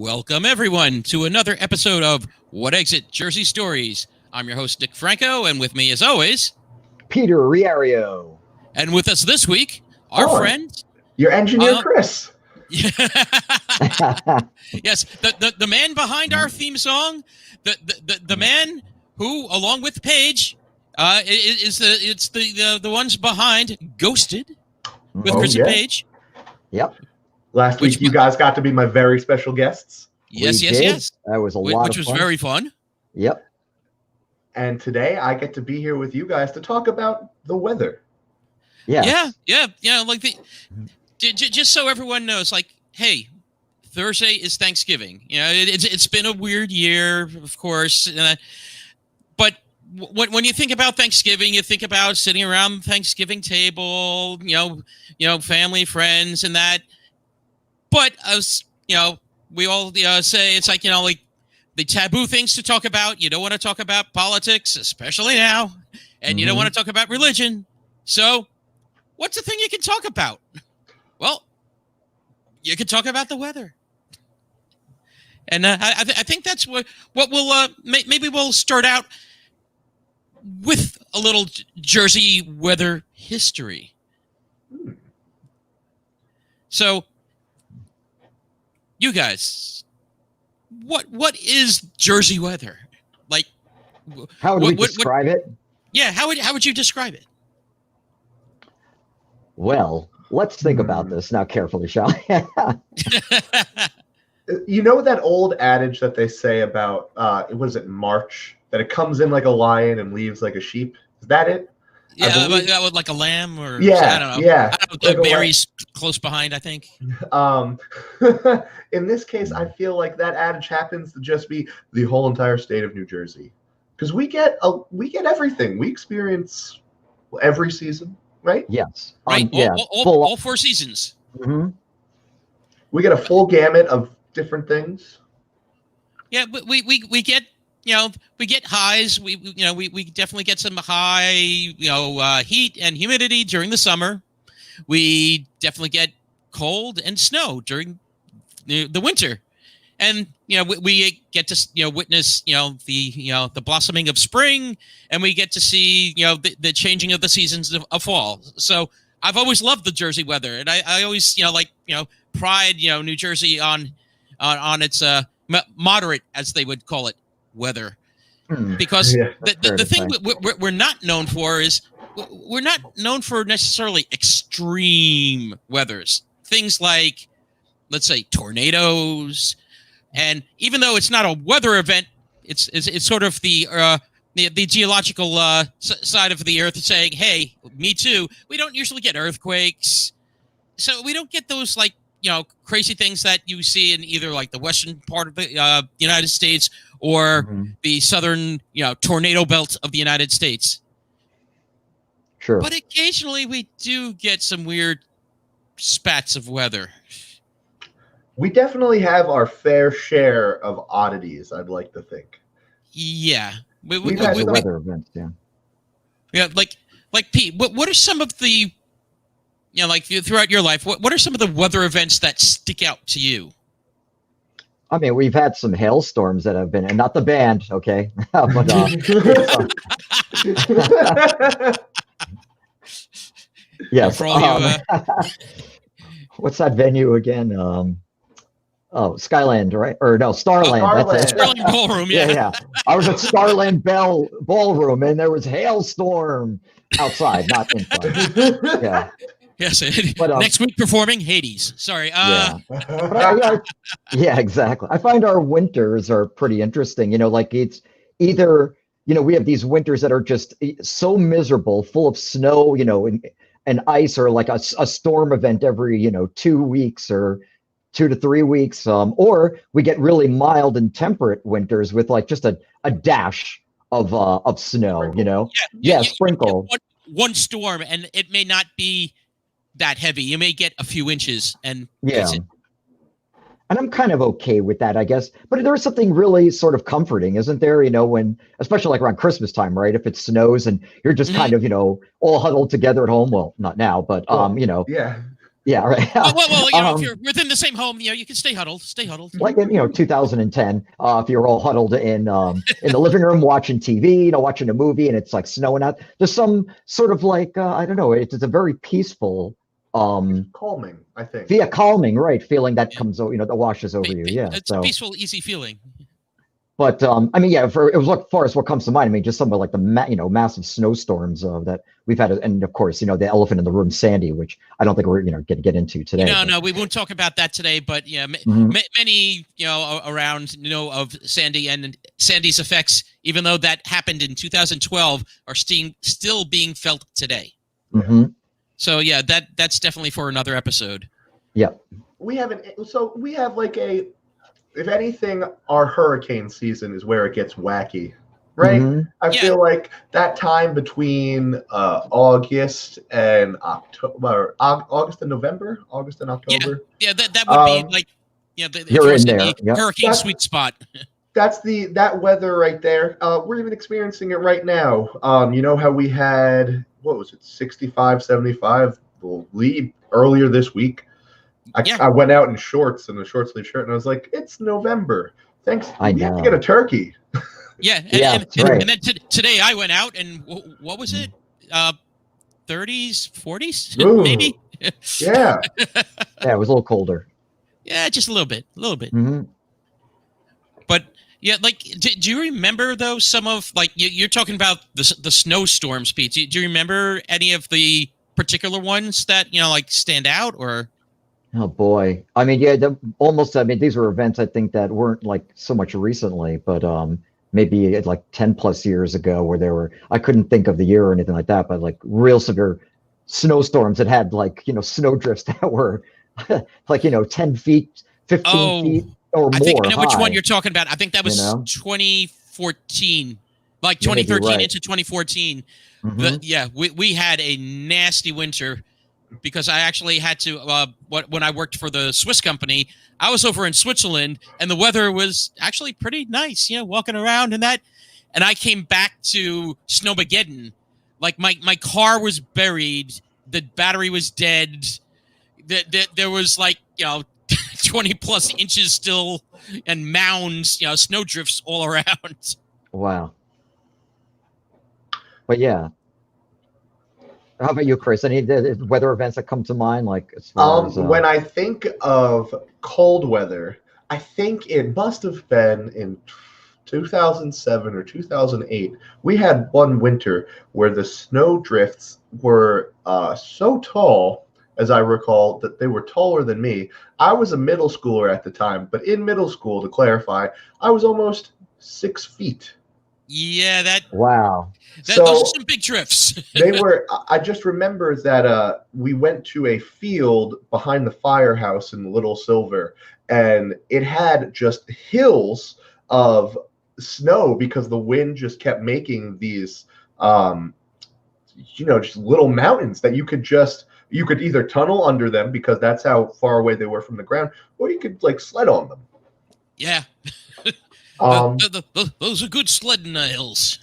Welcome, everyone, to another episode of What Exit Jersey Stories. I'm your host, Nick Franco, and with me, as always, Peter Riario. And with us this week, our friend... Your engineer, Chris. Yes, the man behind our theme song, the man who, along with Paige, is the ones behind Ghosted with Chris and Paige. Yep. Last week, you guys got to be my very special guests. Yes. That was a lot of fun. Which was very fun. Yep. And today, I get to be here with you guys to talk about the weather. Yeah. Like just so everyone knows, like, hey, Thursday is Thanksgiving. You know, it's been a weird year, of course, but when you think about Thanksgiving, you think about sitting around the Thanksgiving table, you know, family, friends, and that. But as you know, we all say it's like, like the taboo things to talk about. You don't want to talk about politics, especially now, and you don't want to talk about religion. So, what's the thing you can talk about? Well, you can talk about the weather, and I think that's what we'll maybe we'll start out with a little Jersey weather history. So, you guys, what is Jersey weather? Like, how would we describe it? Yeah, how would you describe it? Well, let's think about this now carefully, shall we? You know that old adage that they say about what is it, March? That it comes in like a lion and leaves like a sheep. Is that it? Yeah, that would like a lamb, or yeah, I don't know. Yeah, I don't know, like Mary's close behind, I think. In this case, I feel like that adage happens to just be the whole entire state of New Jersey, because we get everything. We experience every season, right? Yes, right. All 4 seasons. Mm-hmm. We get a full gamut of different things. Yeah, but we get. We get highs. We definitely get some high, heat and humidity during the summer. We definitely get cold and snow during the winter, and we get to witness the blossoming of spring, and we get to see the changing of the seasons of fall. So I've always loved the Jersey weather, and I always pride New Jersey on its moderate, as they would call it, weather, because the thing we're not known for is we're not known for necessarily extreme weathers. Things like, let's say, tornadoes, and even though it's not a weather event, it's sort of the geological side of the earth saying, "Hey, me too." We don't usually get earthquakes, so we don't get those crazy things that you see in either like the western part of the United States or the southern, tornado belt of the United States. Sure. But occasionally we do get some weird spats of weather. We definitely have our fair share of oddities, I'd like to think. Yeah. We've had weather events, yeah. Yeah, like Pete, what are some of the throughout your life, what are some of the weather events that stick out to you? I mean, we've had some hailstorms that have been, and not the band, okay? But, yes. What's that venue again? Skyland, right? Or no, Starland. That's it. Starland Ballroom, yeah. Yeah. I was at Starland Ballroom, and there was hailstorm outside, not inside. Yeah. Yes, but, next week performing Hades. Sorry. Yeah, exactly. I find our winters are pretty interesting. Like it's either, we have these winters that are just so miserable, full of snow, and ice, or like a storm event every, 2 weeks or 2 to 3 weeks. Or we get really mild and temperate winters with like just a dash of snow, sprinkle. One storm, and it may not be that heavy. You may get a few inches, and and I'm kind of okay with that, I guess. But there is something really sort of comforting, isn't there? When, especially like around Christmas time, right? If it snows and you're just kind of, all huddled together at home. Well, not now, but Yeah. Yeah, right. Well, you know, if you're within the same home, you know, you can stay huddled. Stay huddled. Like in 2010, if you're all huddled in the living room watching TV, watching a movie, and it's like snowing out. There's some sort of like I don't know. It's a very peaceful, calming, I think. yeah, calming, right? Feeling that Yeah. comes, that washes over you. Yeah, It's so. a peaceful, easy feeling. But I mean, yeah, for as far as what comes to mind, I mean, just some of like the massive snowstorms that we've had, and of course, the elephant in the room, Sandy, which I don't think we're going to get into today. No, we won't talk about that today. But yeah, many around of Sandy and Sandy's effects, even though that happened in 2012, are still being felt today. Mm-hmm. So yeah, that's definitely for another episode. Yeah, we have like a. If anything, our hurricane season is where it gets wacky, right? Mm-hmm. I feel like that time between August and October, August and November, August and October. Yeah, that would be like, you're in there. Yep. Hurricane sweet spot. That's that weather right there. We're even experiencing it right now. You know how we had, what was it, 65, 75 lead earlier this week? I went out in shorts and a short sleeve shirt, and I was like, "It's November. Thanks. We have to get a turkey." Yeah, and then today I went out, and what was it? 30s, 40s, maybe. Yeah. Yeah, it was a little colder. Yeah, just a little bit. Mm-hmm. But yeah, like, do you remember though some of like you're talking about the snowstorms, Pete? Do you remember any of the particular ones that like stand out or? Oh boy. I mean, yeah, I mean, these were events I think that weren't like so much recently, but maybe like 10 plus years ago where I couldn't think of the year or anything like that, but like real severe snowstorms that had like, snow drifts that were like, 10 feet, 15 feet or more. I think I know which one you're talking about. I think that was 2014, like 2013 right. into 2014. Mm-hmm. We had a nasty winter. Because I actually had to, when I worked for the Swiss company, I was over in Switzerland, and the weather was actually pretty nice, walking around and that. And I came back to Snowmageddon. Like, my car was buried. The battery was dead. There was, 20 plus inches still and mounds, snow drifts all around. Wow. But yeah. How about you, Chris? Any weather events that come to mind, like as far as, when I think of cold weather, I think it must have been in 2007 or 2008. We had one winter where the snow drifts were so tall, as I recall, that they were taller than me. I was a middle schooler at the time, but in middle school, to clarify, I was almost 6 feet. Yeah, wow. Those are some big drifts. They were. I just remember that we went to a field behind the firehouse in Little Silver, and it had just hills of snow because the wind just kept making these, just little mountains that you could either tunnel under them because that's how far away they were from the ground, or you could like sled on them. Yeah. Those are good sledding hills.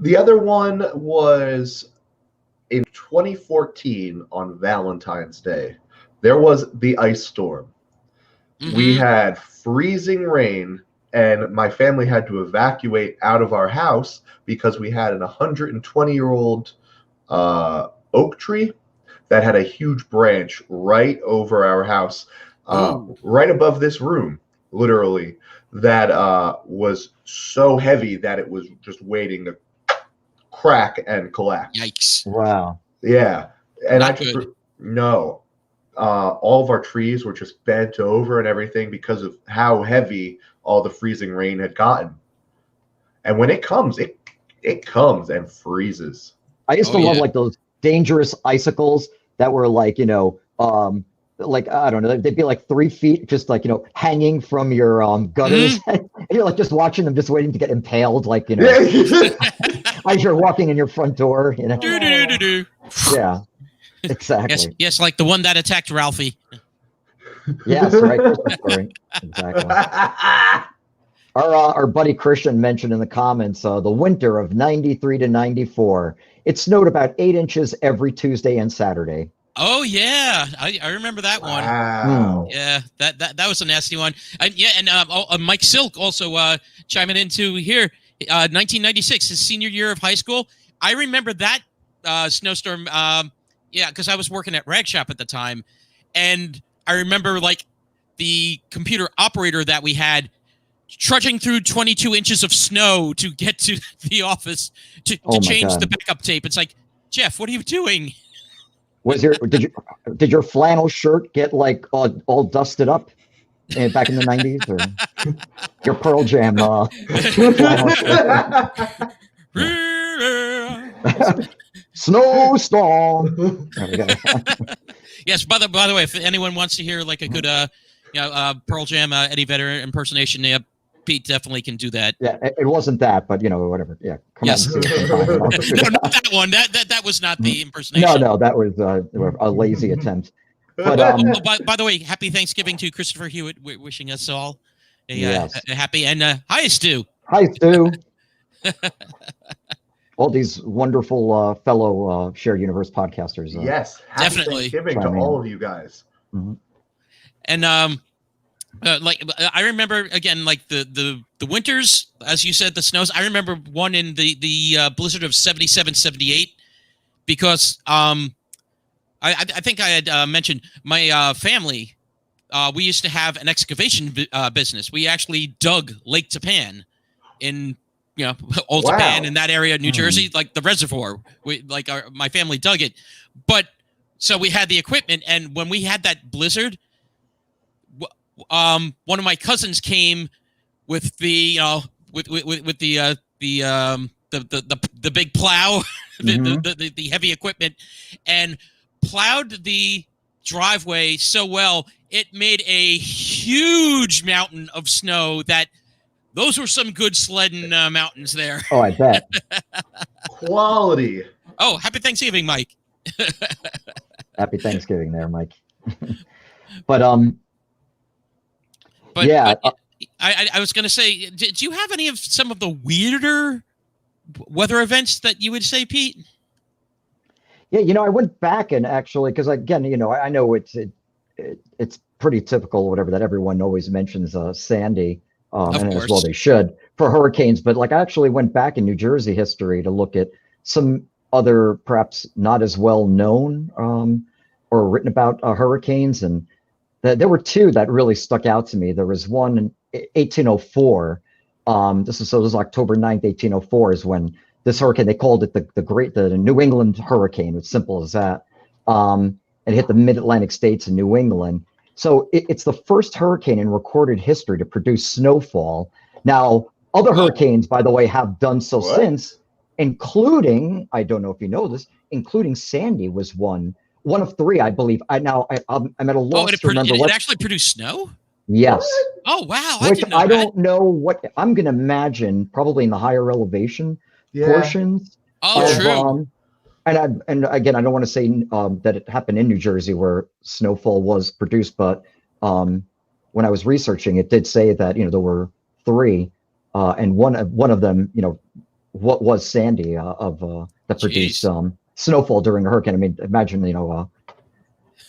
The other one was in 2014 on Valentine's Day. There was the ice storm. Mm-hmm. We had freezing rain, and my family had to evacuate out of our house because we had an 120-year-old oak tree that had a huge branch right over our house, right above this room, literally, that was so heavy that it was just waiting to crack and collapse. Yikes. Wow. Yeah. And Not good. All of our trees were just bent over and everything because of how heavy all the freezing rain had gotten. And when it comes, it comes and freezes. I used to love like those dangerous icicles that were like, like, I don't know, they'd be like 3 feet, just like, hanging from your gutters. And you're like just watching them, just waiting to get impaled, like, as you're walking in your front door, Yeah, exactly. Yes, like the one that attacked Ralphie. Yes, right. Christmas story. Exactly. Our buddy Christian mentioned in the comments the winter of 93 to 94. It snowed about 8 inches every Tuesday and Saturday. Oh yeah, I remember that one. Wow. Yeah, that was a nasty one. And Mike Silk also chiming into here. 1996, his senior year of high school. I remember that snowstorm. Yeah, because I was working at Rag Shop at the time, and I remember like the computer operator that we had trudging through 22 inches of snow to get to the office to Oh my change the God. backup tape. It's like, Jeff, what are you doing? Did your flannel shirt get like all dusted up back in the 90s, or your Pearl Jam flannel shirt? Snowstorm. There we go. Yes. By the way, if anyone wants to hear like a good Pearl Jam Eddie Vedder impersonation, yeah, Pete definitely can do that. Yeah, it wasn't that, but whatever. Yeah, come Yes. on. No, No, not that one. That was not the impersonation. No, that was a lazy attempt. But by the way, happy Thanksgiving to Christopher Hewitt, wishing us all a happy and hi, Stu. Hi, Stu. All these wonderful fellow Shared Universe podcasters. Yes, happy Definitely. Thanksgiving to all of you guys. Mm-hmm. And like I remember again, like the winters, as you said, the snows. I remember one in the blizzard of 77, 78, because I think I had mentioned my family. We used to have an excavation business. We actually dug Lake Tapan in Old Japan in that area of New Jersey, like the reservoir. My family dug it, but so we had the equipment, and when we had that blizzard, one of my cousins came with the with the big plow, the heavy equipment, and plowed the driveway so well it made a huge mountain of snow. Those were some good sledding mountains there. Oh, I bet. Quality. Oh, happy Thanksgiving, Mike. Happy Thanksgiving there, Mike. But yeah. But I was going to say, did you have any of some of the weirder weather events that you would say, Pete? Yeah, I went back and actually, because again, I know it's pretty typical, whatever, that everyone always mentions Sandy. And as well they should for hurricanes, but like I actually went back in New Jersey history to look at some other perhaps not as well known or written about hurricanes, and there were two that really stuck out to me. There was one in 1804. This was October 9th, 1804 is when this hurricane, they called it the New England hurricane. It's simple as that. It hit the mid-Atlantic states in New England. So it's the first hurricane in recorded history to produce snowfall. Now, other hurricanes, by the way, have done so since, including, I don't know if you know this, including Sandy was one of three, I believe. I'm at a loss to remember it actually produced snow? Yes. What? Oh, wow. I don't know what, I'm going to imagine probably in the higher elevation portions. Oh, true. And again, I don't want to say that it happened in New Jersey where snowfall was produced, but when I was researching, it did say that there were three, and one of them, what was Sandy that produced snowfall during a hurricane. I mean, imagine what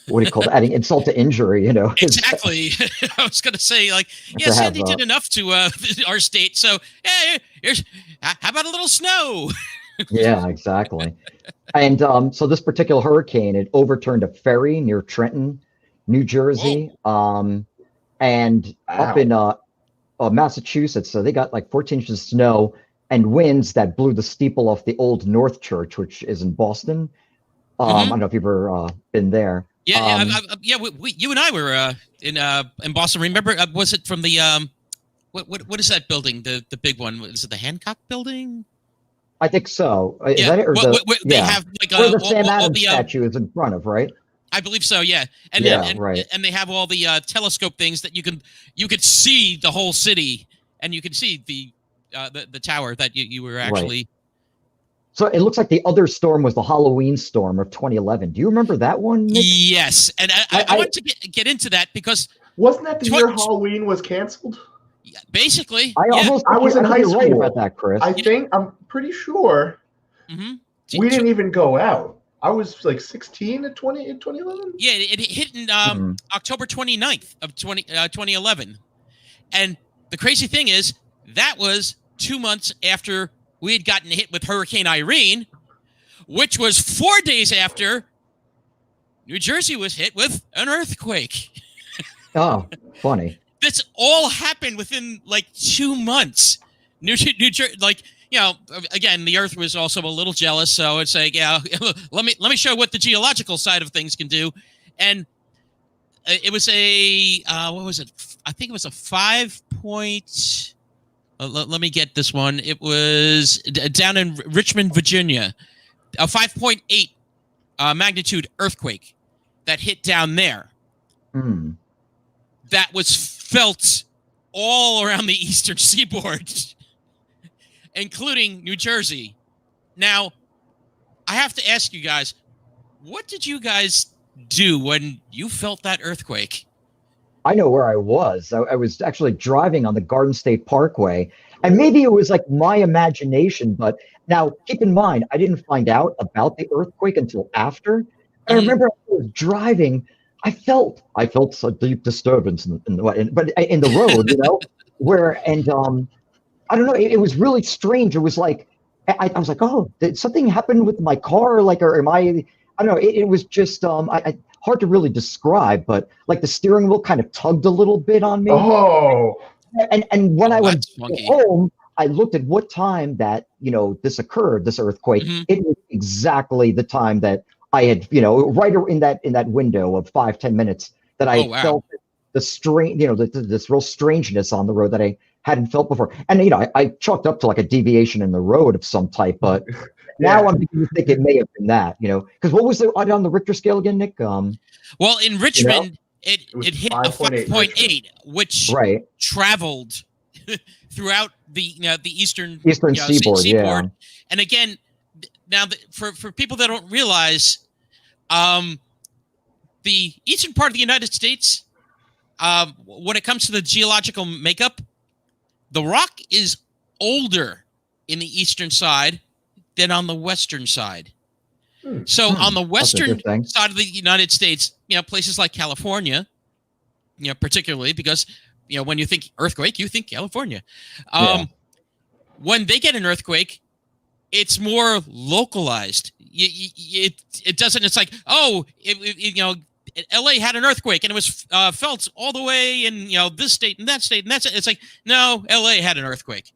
do you call it? Adding insult to injury, Exactly. I was going to say, like, Sandy did enough to our state, so how about a little snow? Yeah, exactly. And so this particular hurricane, it overturned a ferry near Trenton, New Jersey, and up in Massachusetts. So they got like 14 inches of snow and winds that blew the steeple off the Old North Church, which is in Boston. I don't know if you've ever been there. Yeah, you and I were in Boston. Remember, was it from the what is that building? The big one? Is it the Hancock Building? I think so. Is Yeah, that it? Or they have like where the Sam Adams statue is in front of, right? I believe so. Yeah, right. And they have all the telescope things that you could see the whole city, and you could see the tower that you were actually. Right. So it looks like the other storm was the Halloween storm of 2011. Do you remember that one, Nick? Yes, and I want to get into that because wasn't that the year Halloween was canceled? Yeah, basically, I was in high school. Right about that, Chris. I'm pretty sure we didn't even go out. I was like 16 in 2011. Yeah, it hit in October 29th of 2011. And the crazy thing is, that was 2 months after we had gotten hit with Hurricane Irene, which was 4 days after New Jersey was hit with an earthquake. Oh, funny. This all happened within like 2 months. New Jersey, like, you know, again, the Earth was also a little jealous, so it's like, yeah, let me show what the geological side of things can do, and it was a what was it? I think it was a 5 point. Let me get this one. It was down in Richmond, Virginia, a 5.8 magnitude earthquake that hit down there. That was felt all around the eastern seaboard, including New Jersey. Now, I have to ask you guys, what did you guys do when you felt that earthquake? I know where I was. I was actually driving on the Garden State Parkway, and maybe it was like my imagination, but now keep in mind, I didn't find out about the earthquake until after. I remember I was driving. I felt a deep disturbance in the road, you know, I don't know. It was really strange. It was like I was like, oh, did something happen with my car? Like, or am I don't know. It was just hard to really describe, but like the steering wheel kind of tugged a little bit on me. Oh, and when I went funky. home, I looked at what time that this occurred, this earthquake. It was exactly the time that I had, right in that window of 5-10 minutes that I felt the strain, this real strangeness on the road that I hadn't felt before. And I chalked up to like a deviation in the road of some type, but now I'm beginning to think it may have been that, because what was on the Richter scale again, Nick? Well, in Richmond, it hit a 5.8, which traveled throughout the eastern seaboard. Yeah. And again, now for people that don't realize, the eastern part of the United States, when it comes to the geological makeup, the rock is older in the eastern side than on the western side. So on the western side of the United States, places like California, particularly because, when you think earthquake, you think California. When they get an earthquake, it's more localized. It doesn't. It's like, oh, LA had an earthquake and it was felt all the way in this state and that state and that's it. It's like, no, LA had an earthquake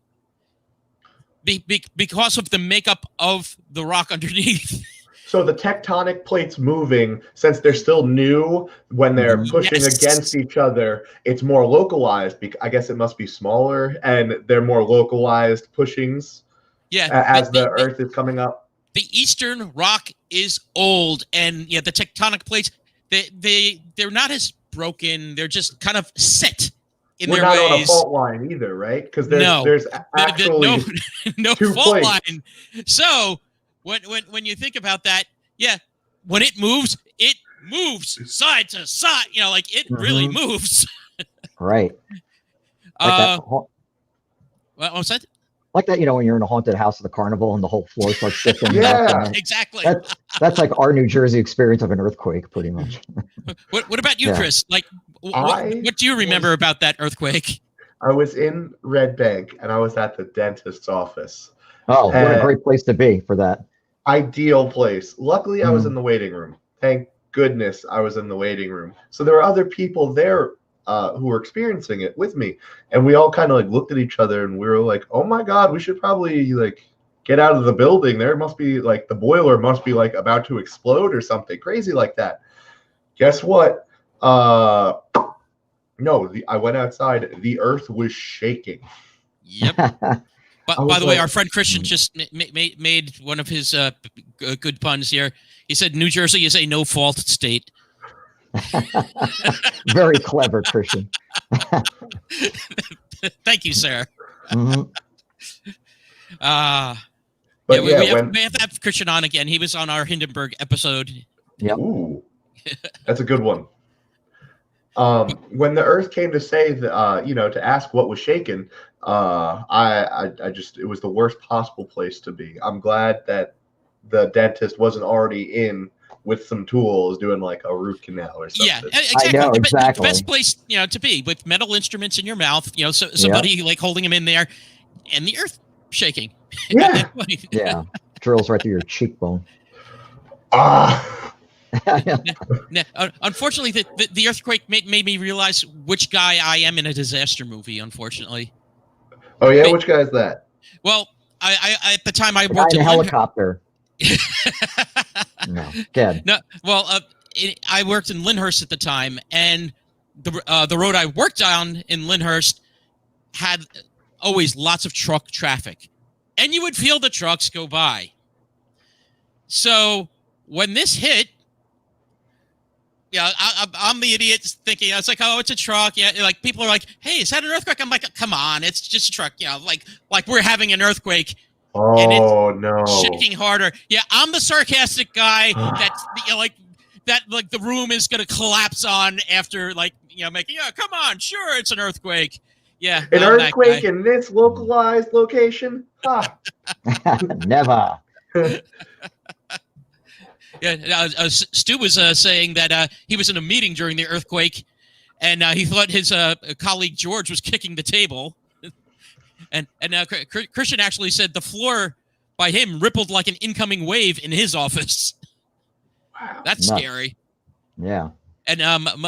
because of the makeup of the rock underneath. So the tectonic plates moving, since they're still new, when they're pushing against each other, it's more localized. I guess it must be smaller, and they're more localized pushings. As the Earth is coming up. The eastern rock is old, and the tectonic plates, they're not as broken. They're just kind of set in their ways. We're not on a fault line either, right? Because there's actually no two fault plates. line. So when you think about that, when it moves side to side. It really moves. Right. Like what was that? Like that, when you're in a haunted house at the carnival and the whole floor starts shifting. Exactly. That's like our New Jersey experience of an earthquake, pretty much. What about you, Chris? Like, what do you remember about that earthquake? I was in Red Bank and I was at the dentist's office. Oh, what a great place to be for that. Ideal place. Luckily, I was in the waiting room. Thank goodness I was in the waiting room. So there were other people there who were experiencing it with me, and we all kind of like looked at each other and we were like, oh my god, we should probably like get out of the building. There must be like the boiler must be like about to explode or something crazy like that. Guess what? No, I went outside. The earth was shaking. Yep. But by the way, our friend Christian just made one of his good puns here. He said New Jersey is a no-fault state. Very clever, Christian. Thank you, sir. Mm-hmm. We have to have Christian on again. He was on our Hindenburg episode. Yep. Ooh, that's a good one. When the Earth came to say that, to ask what was shaken, it was the worst possible place to be. I'm glad that the dentist wasn't already in with some tools doing like a root canal or something. Yeah, exactly. I know, The exactly. best place, to be with metal instruments in your mouth. So somebody like holding them in there, and the earth shaking. Yeah. Yeah. Drills right through your cheekbone. Unfortunately, the earthquake made me realize which guy I am in a disaster movie. Unfortunately. Oh yeah, which guy is that? Well, I at the time I The worked guy in in a helicopter. No, dead. No, well, I worked in Lyndhurst at the time, and the road I worked on in Lyndhurst had always lots of truck traffic, and you would feel the trucks go by. So when this hit, I'm the idiot thinking, it's like, oh, it's a truck. Yeah, like people are like, hey, is that an earthquake? I'm like, come on, it's just a truck. Like we're having an earthquake. Oh no! Shaking harder. Yeah, I'm the sarcastic guy that's like the room is gonna collapse on after making. Yeah, come on, sure, it's an earthquake. Yeah, an I'm earthquake in this localized location? Ha! Never. Yeah, Stu was saying that he was in a meeting during the earthquake, and he thought his colleague George was kicking the table. And Christian actually said the floor by him rippled like an incoming wave in his office. Wow, that's scary. Yeah. And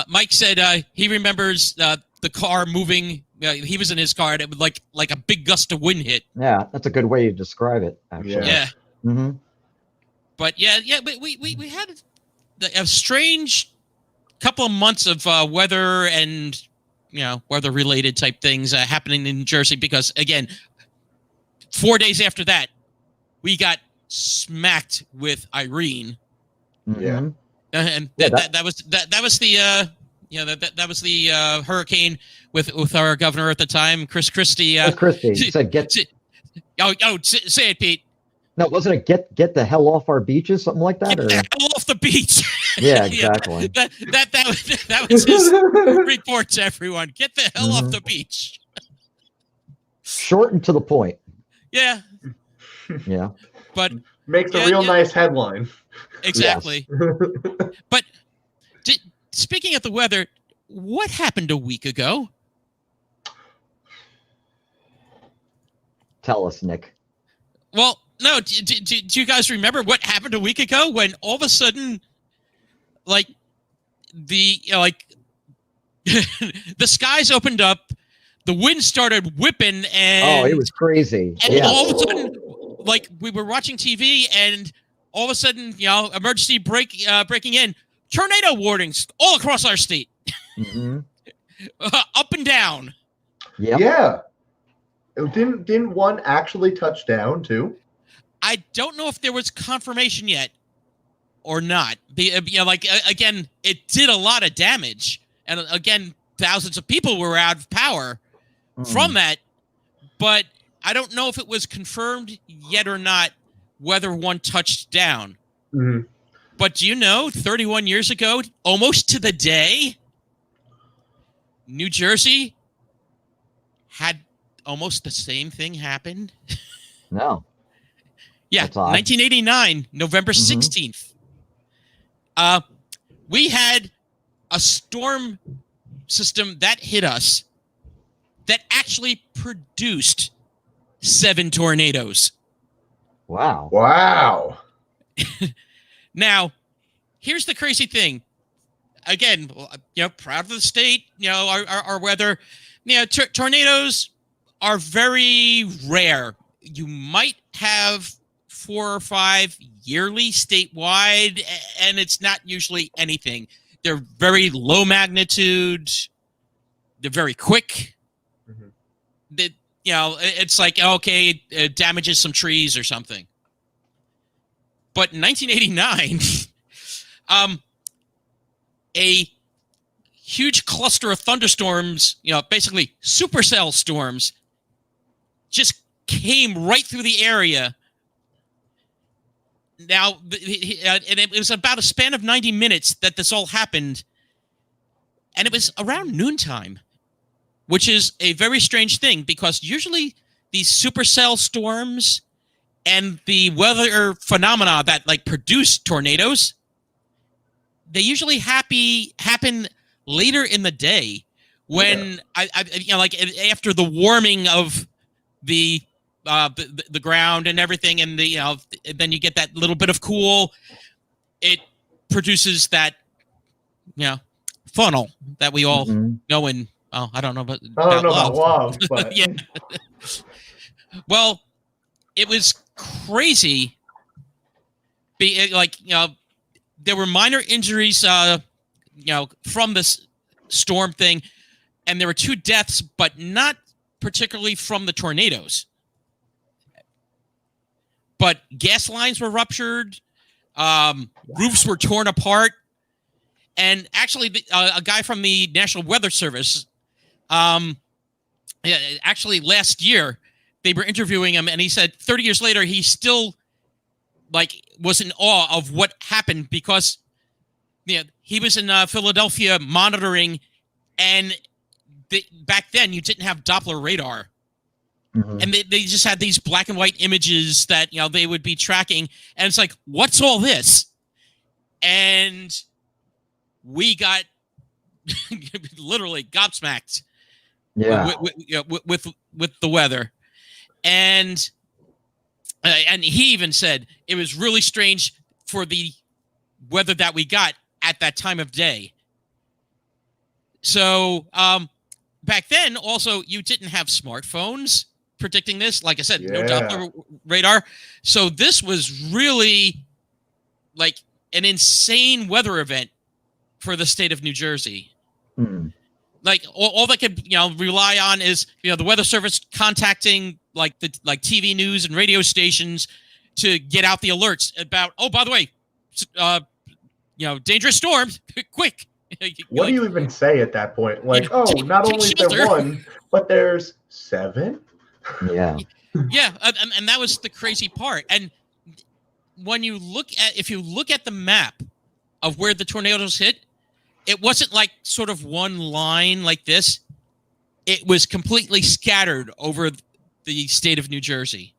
Mike said he remembers the car moving. He was in his car, and it was like a big gust of wind hit. Yeah, that's a good way to describe it. Actually. Yeah. Mm-hmm. But but we had a strange couple of months of weather and weather-related type things happening in New Jersey because, again, 4 days after that, we got smacked with Irene. Yeah, and that was the that was the hurricane with our governor at the time, Chris Christie. Christie said, "Get." Say it, Pete. No, wasn't it get the hell off our beaches, something like that? Get the hell off the beach. Yeah, exactly. that was his report to everyone. Get the hell off the beach. Short and to the point. Yeah. Yeah. But makes a real nice headline. Exactly. But speaking of the weather, what happened a week ago? Tell us, Nick. Well, no. Do you guys remember what happened a week ago when all of a sudden, like the skies opened up, the wind started whipping, and it was crazy. And all of a sudden, like we were watching TV, and all of a sudden, emergency breaking in, tornado warnings all across our state, up and down. Yep. Yeah. Didn't one actually touch down too? I don't know if there was confirmation yet or not. Again, it did a lot of damage, and again, thousands of people were out of power from that. But I don't know if it was confirmed yet or not whether one touched down. Mm-hmm. But do you know, 31 years ago, almost to the day, New Jersey had almost the same thing happen? No. Yeah, 1989, November 16th. We had a storm system that hit us that actually produced 7 tornadoes. Wow. Wow. Now, here's the crazy thing. Again, proud of the state, our weather. Tornadoes are very rare. You might have 4 or 5 yearly statewide, and it's not usually anything. They're very low magnitude. They're very quick. It's like, okay, it damages some trees or something. But in 1989, a huge cluster of thunderstorms, basically supercell storms, just came right through the area. Now, and it was about a span of 90 minutes that this all happened. And it was around noontime, which is a very strange thing because usually these supercell storms And the weather phenomena that like produce tornadoes, they usually happen later in the day when like after the warming of the ground and everything, and then you get that little bit of cool. It produces that funnel that we all know in. Oh, I don't know about love, but yeah. Well, it was crazy. There were minor injuries, from this storm thing, and there were 2 deaths, but not particularly from the tornadoes. But gas lines were ruptured, roofs were torn apart, and actually, a guy from the National Weather Service, actually last year, they were interviewing him, and he said 30 years later, he still was in awe of what happened because he was in Philadelphia monitoring, and back then you didn't have Doppler radar. And they just had these black and white images that they would be tracking, and it's like, what's all this? And we got literally gobsmacked with the weather. And he even said it was really strange for the weather that we got at that time of day. So back then, also, you didn't have smartphones predicting this. Like I said, no Doppler radar. So this was really like an insane weather event for the state of New Jersey. Like all they could rely on is the Weather Service contacting like TV news and radio stations to get out the alerts about, oh, by the way, dangerous storm, quick. What do you even say at that point? Like, not only is there 1, but there's 7. Yeah. Yeah, and that was the crazy part. And when if you look at the map of where the tornadoes hit, it wasn't like sort of one line like this. It was completely scattered over the state of New Jersey.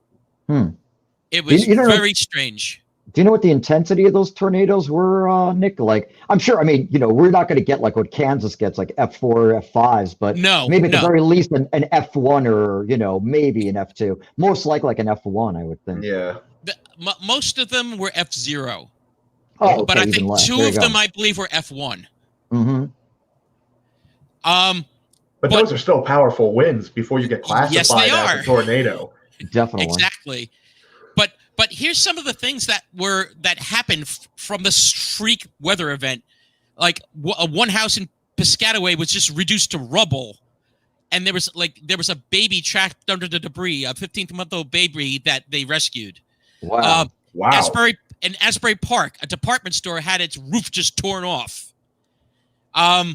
It was very strange. Do you know what the intensity of those tornadoes were, Nick? Like, I'm sure, we're not going to get like what Kansas gets, like F4 or F5s, but maybe at the very least an F1 or, maybe an F2. Most likely like an F1, I would think. Yeah. Most of them were F0. Oh, okay, but I think less. 2 of them, I believe, were F1. But those are still powerful winds before you get classified as a tornado. Definitely. Exactly. But here's some of the things that happened from this freak weather event. Like one house in Piscataway was just reduced to rubble, and there was a baby trapped under the debris, a 15-month-old baby that they rescued. Wow! In Asbury Park, a department store had its roof just torn off. A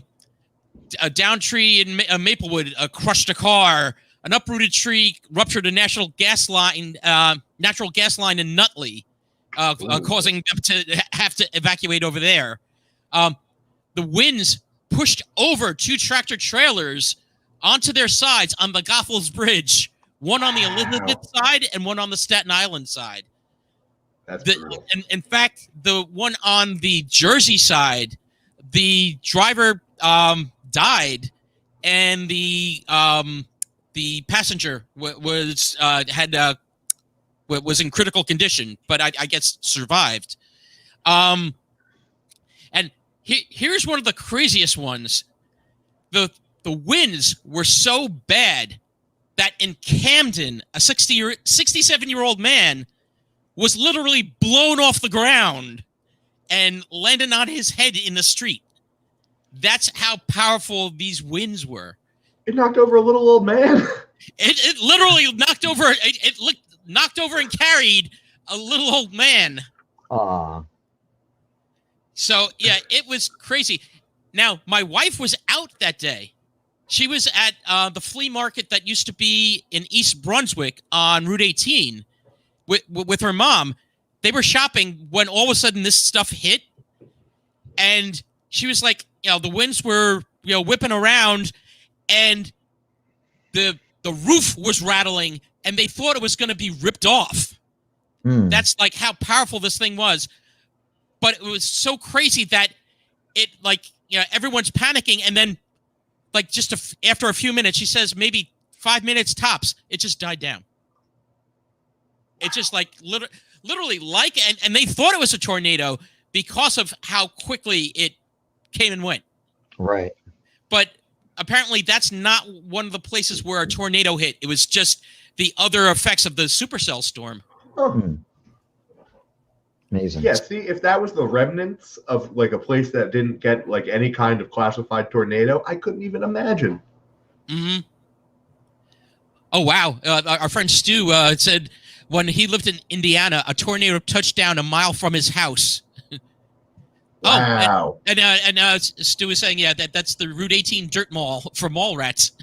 downed tree in Maplewood crushed a car. An uprooted tree ruptured a natural gas line in Nutley, causing them to have to evacuate over there. The winds pushed over 2 tractor trailers onto their sides on the Goethals Bridge, one on the Elizabeth side and one on the Staten Island side. That's brutal. In fact, the one on the Jersey side, the driver died, and the passenger was in critical condition, but I guess survived. And here's one of the craziest ones. The winds were so bad that in Camden, a 67-year-old man was literally blown off the ground and landed on his head in the street. That's how powerful these winds were. It knocked over a little old man. It literally knocked over. It knocked over and carried a little old man. So yeah, it was crazy. Now my wife was out that day. She was at the flea market that used to be in East Brunswick on Route 18 with her mom. They were shopping when all of a sudden this stuff hit, and she was like, the winds were whipping around, and the roof was rattling, and they thought it was going to be ripped off. That's like how powerful this thing was. But it was so crazy that it everyone's panicking, and then after a few minutes, she says maybe 5 minutes tops, it just died down. It just literally and they thought it was a tornado because of how quickly it came and went. Right. But apparently that's not one of the places where a tornado hit. It was just the other effects of the supercell storm. Amazing. Yeah, see, if that was the remnants of like a place that didn't get like any kind of classified tornado, I couldn't even imagine. Mm-hmm. Oh, wow. Our friend Stu said when he lived in Indiana, a tornado touched down a mile from his house. Wow. And Stu is saying, that's the Route 18 dirt mall for mall rats.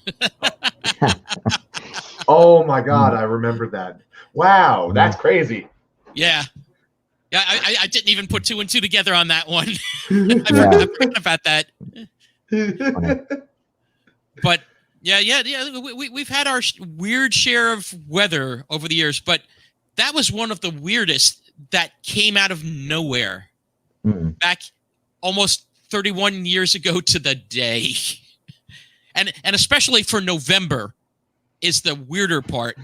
Oh my God, I remember that. Wow, that's crazy. Yeah. Yeah, I didn't even put 2 and 2 together on that one. I forgot about that. But yeah. We've had our weird share of weather over the years, but that was one of the weirdest that came out of nowhere back almost 31 years ago to the day. And especially for November is the weirder part,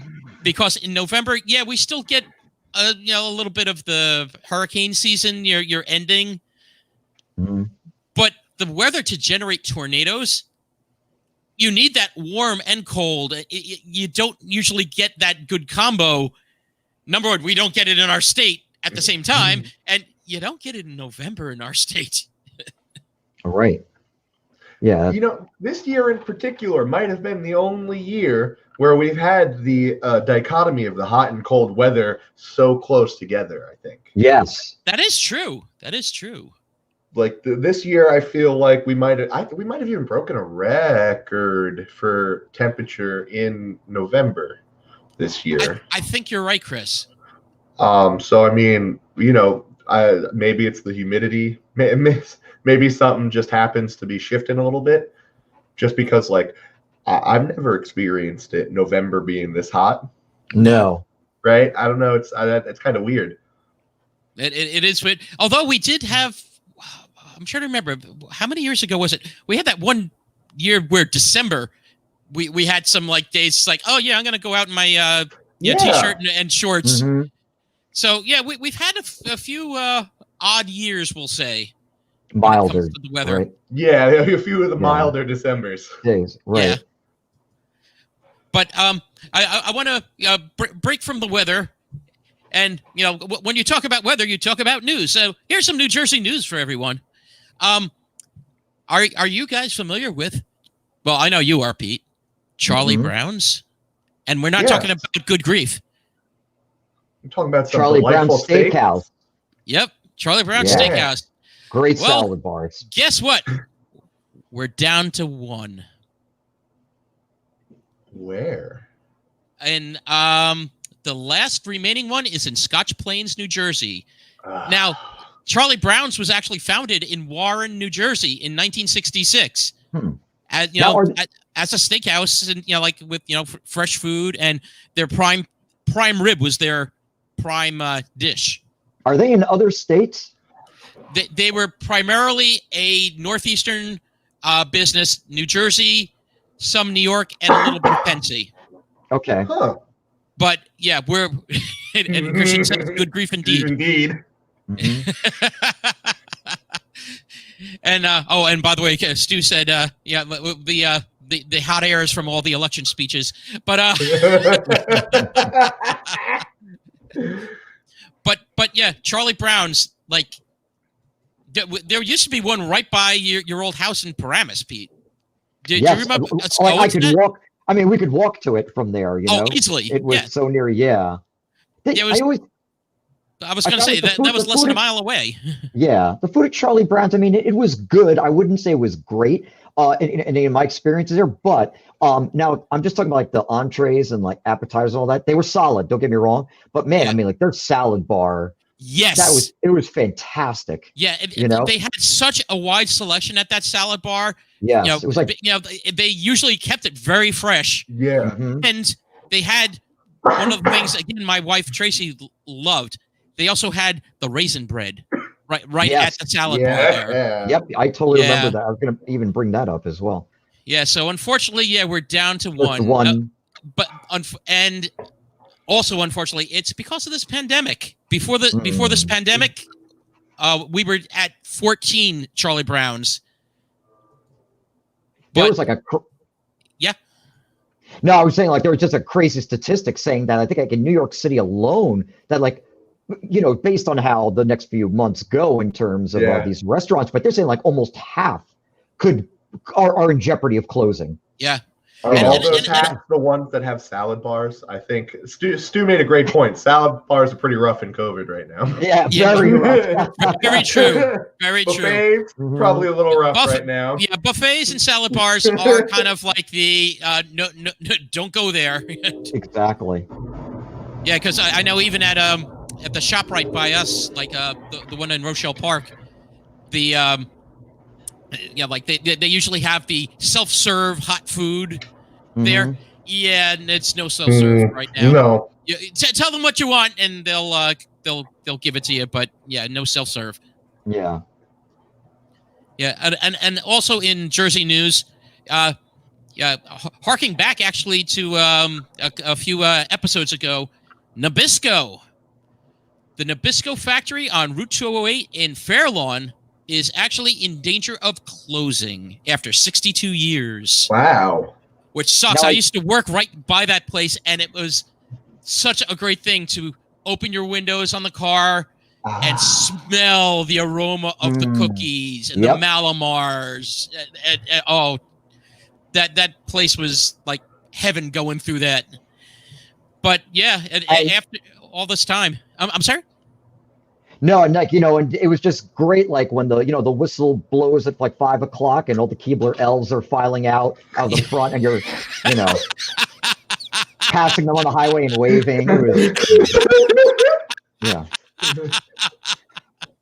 because in November, we still get a little bit of the hurricane season. You're ending, but the weather to generate tornadoes, you need that warm and cold. You don't usually get that good combo. Number one, we don't get it in our state at the same time, and you don't get it in November in our state. Right. Yeah. This year in particular might have been the only year where we've had the dichotomy of the hot and cold weather so close together, I think. Yes. That is true. Like this year, I feel like we might have even broken a record for temperature in November this year. I think you're right, Chris. So I mean, maybe it's the humidity. Maybe something just happens to be shifting a little bit, just because like I've never experienced it. November being this hot. No. Right? I don't know. It's kind of weird. It is weird. Although we did have, I'm trying to remember how many years ago was it? We had that one year where December, we had some like days like, oh yeah, I'm gonna go out in my t-shirt and shorts. Mm-hmm. So yeah, we've had a few odd years, we'll say. Milder, the weather. right? Yeah, a few of the milder Decembers. Days, right? Yeah. But I want to break from the weather, and when you talk about weather, you talk about news. So here's some New Jersey news for everyone. Are you guys familiar with? Well, I know you are, Pete. Charlie Brown's, and we're not talking about Good Grief. I'm talking about some Charlie Brown's delightful steak. Steakhouse. Yep, Charlie Brown's Steakhouse. Great salad bars. Guess what? We're down to one. Where? And the last remaining one is in Scotch Plains, New Jersey. Now, Charlie Brown's was actually founded in Warren, New Jersey in 1966. As a steakhouse, and like with fresh food, and their prime rib was their prime dish. Are they in other states? They were primarily a northeastern business, New Jersey, some New York, and a little bit of Pennsy. Okay. Huh. But yeah, we're and Christian says Good Grief indeed. Indeed. And and by the way, Stu said the hot air is from all the election speeches, but but yeah, Charlie Brown's, like, there used to be one right by your old house in Paramus, Pete. Do you remember? I could walk. I mean, we could walk to it from there. Easily. It was so near. Yeah. I was going to say that was less than a mile away. Yeah, the food at Charlie Brown's, I mean, it was good. I wouldn't say it was great in my experiences there, but now I'm just talking about like the entrees and like appetizers and all that. They were solid, don't get me wrong. But man, I mean, like their salad bar, yes, it was fantastic. Yeah, they had such a wide selection at that salad bar. Yes, it was like they usually kept it very fresh. Yeah, and they had one of the things, again, my wife Tracy loved. They also had the raisin bread right Yes. at the salad bar there. Yeah. Yep, I totally Yeah. remember that. I was going to even bring that up as well. Yeah, so unfortunately, we're down to Just one. And also, unfortunately, it's because of this pandemic. Before this pandemic, we were at 14 Charlie Browns. There But- was like Yeah. No, I was saying like there was just a crazy statistic saying that I think like in New York City alone, that like, based on how the next few months go in terms of these restaurants, but they're saying like almost half are in jeopardy of closing. Yeah. Are all those half the ones that have salad bars? I think Stu made a great point. Salad bars are pretty rough in COVID right now. Yeah, Yeah. very rough. Very true. Very true. Buffets, probably a little rough right now. Yeah, buffets and salad bars are kind of like the no, don't go there. Exactly. Yeah, because I know even at the shop right by us, like the one in Rochelle Park, the like they usually have the self-serve hot food there. Yeah, and it's no self-serve right now. No. Tell them what you want, and they'll give it to you. But yeah, no self-serve. Yeah. Yeah, and also in Jersey news, harking back actually to a few episodes ago, Nabisco. The Nabisco factory on Route 208 in Fairlawn is actually in danger of closing after 62 years. Wow. Which sucks. No, I used to work right by that place, and it was such a great thing to open your windows on the car and smell the aroma of the cookies and the Malamars. Oh, that place was like heaven going through that. But yeah, after all this time, I'm sorry. No, and like, and it was just great. Like when the whistle blows at like 5 o'clock and all the Keebler elves are filing out of the front, and you're, passing them on the highway and waving.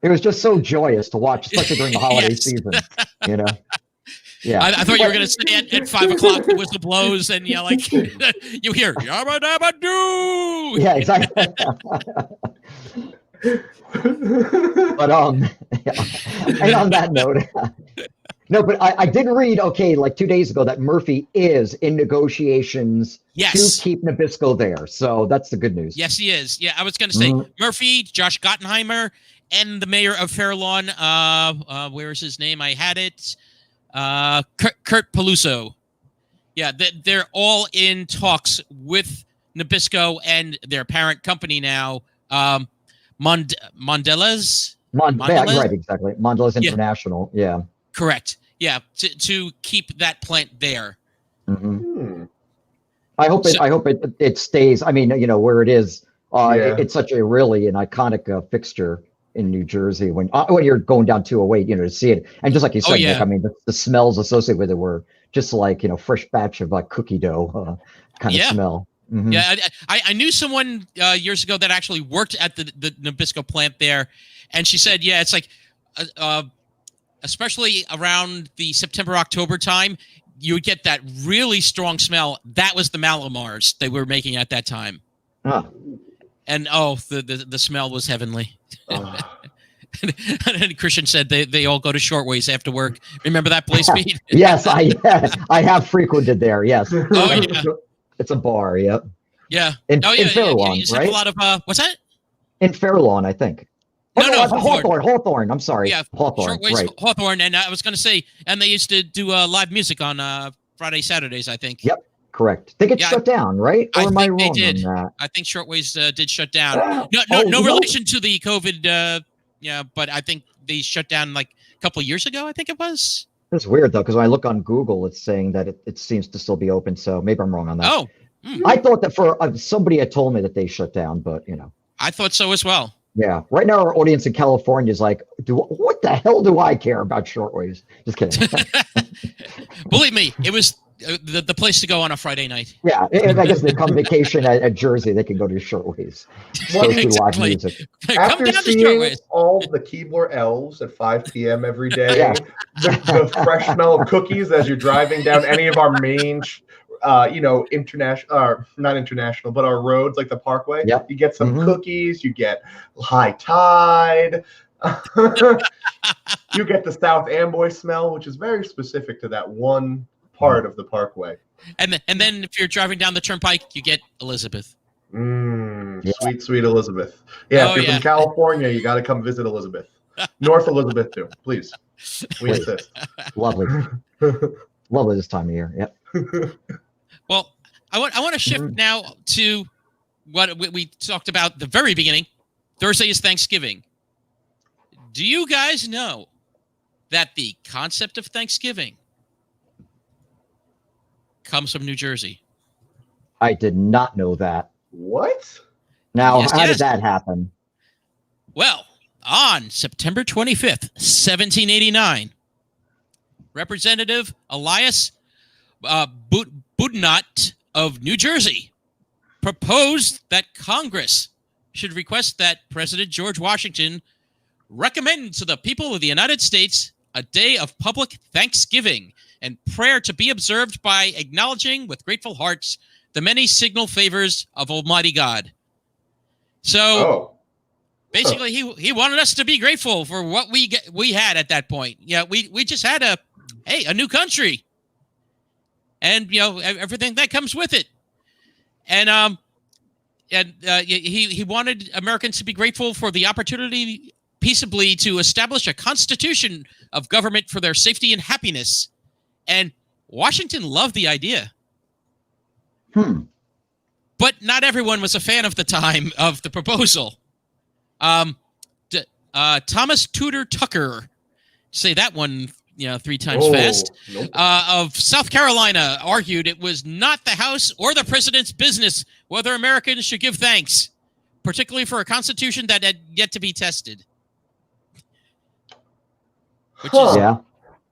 It was just so joyous to watch, especially during the holiday season. Yeah. I thought you were going to say at 5 o'clock the whistle blows and like you hear yabba dabba doo. Yeah, exactly. But and on that note, no, but I did read like 2 days ago that Murphy is in negotiations to keep Nabisco there, so that's the good news. Yes, he is. Yeah, I was going to say Murphy, Josh Gottenheimer, and the mayor of Fairlawn. Where is his name? I had it. Kurt Peluso. Yeah, they're all in talks with Nabisco and their parent company now. Mondelez? Right, exactly. Mondelez International. Yeah. Correct. Yeah, to keep that plant there. I hope it stays. I mean, where it is. It's such a really an iconic fixture in New Jersey when you're going down 208, to see it. And just like you said, Nick, I mean, the smells associated with it were just like, fresh batch of like cookie dough kind of smell. Yeah, I knew someone years ago that actually worked at the Nabisco plant there, and she said, yeah, it's like, especially around the September-October time, you would get that really strong smell. That was the Malamars they were making at that time. And the smell was heavenly. And Christian said they all go to Shortways after work. Remember that place, Pete? Yes, I have frequented there. Yes. Oh yeah. It's a bar, yep. Yeah. In Fairlawn, You right? a lot of what's that? In Fairlawn, I think. No, Hawthorne. I'm sorry. Yeah, Hawthorne. Shortways, Right. Hawthorne, and I was going to say, and they used to do live music on Friday, Saturdays, I think. Yep, correct. They get shut down, right? Or am I wrong they did. on that? I think Shortways did shut down. No relation to the COVID. But I think they shut down like a couple of years ago. I think it was. It's weird though, because when I look on Google, it's saying that it seems to still be open. So maybe I'm wrong on that. Oh. I thought that for somebody had told me that they shut down, but I thought so as well. Yeah. Right now, our audience in California is like, what the hell do I care about Shortways? Just kidding. Believe me, it was the place to go on a Friday night. Yeah. I guess they come vacation at Jersey, they can go to Shortways. Live music. After seeing all the Keebler elves at 5 p.m. every day, the fresh smell of cookies as you're driving down any of our main international, not international, but our roads like the Parkway. Yep. You get some Mhm. cookies. You get high tide. You get the South Amboy smell, which is very specific to that one part of the Parkway. And then if you're driving down the turnpike, you get Elizabeth. Yeah. Sweet, sweet Elizabeth. Yeah, Oh, if you're yeah. from California, you got to come visit Elizabeth. North Elizabeth, too. Please. We Please. insist. Lovely. Lovely this time of year. Yep. Well, I want to shift now to what we talked about at the very beginning. Thursday is Thanksgiving. Do you guys know that the concept of Thanksgiving comes from New Jersey? I did not know that. What? Now, Yes, how yes. did that happen? Well, on September 25th, 1789, Representative Elias Boudinot of New Jersey proposed that Congress should request that President George Washington recommend to the people of the United States a day of public thanksgiving and prayer to be observed by acknowledging with grateful hearts the many signal favors of Almighty God. So basically, he wanted us to be grateful for what we had at that point. Yeah, we just had a new country, and everything that comes with it, and he wanted Americans to be grateful for the opportunity peaceably to establish a constitution of government for their safety and happiness. And Washington loved the idea. But not everyone was a fan of the time of the proposal. Thomas Tudor Tucker, say that one, 3 times fast, Nope. of South Carolina, argued it was not the House or the president's business whether Americans should give thanks, particularly for a constitution that had yet to be tested. Which is Yeah.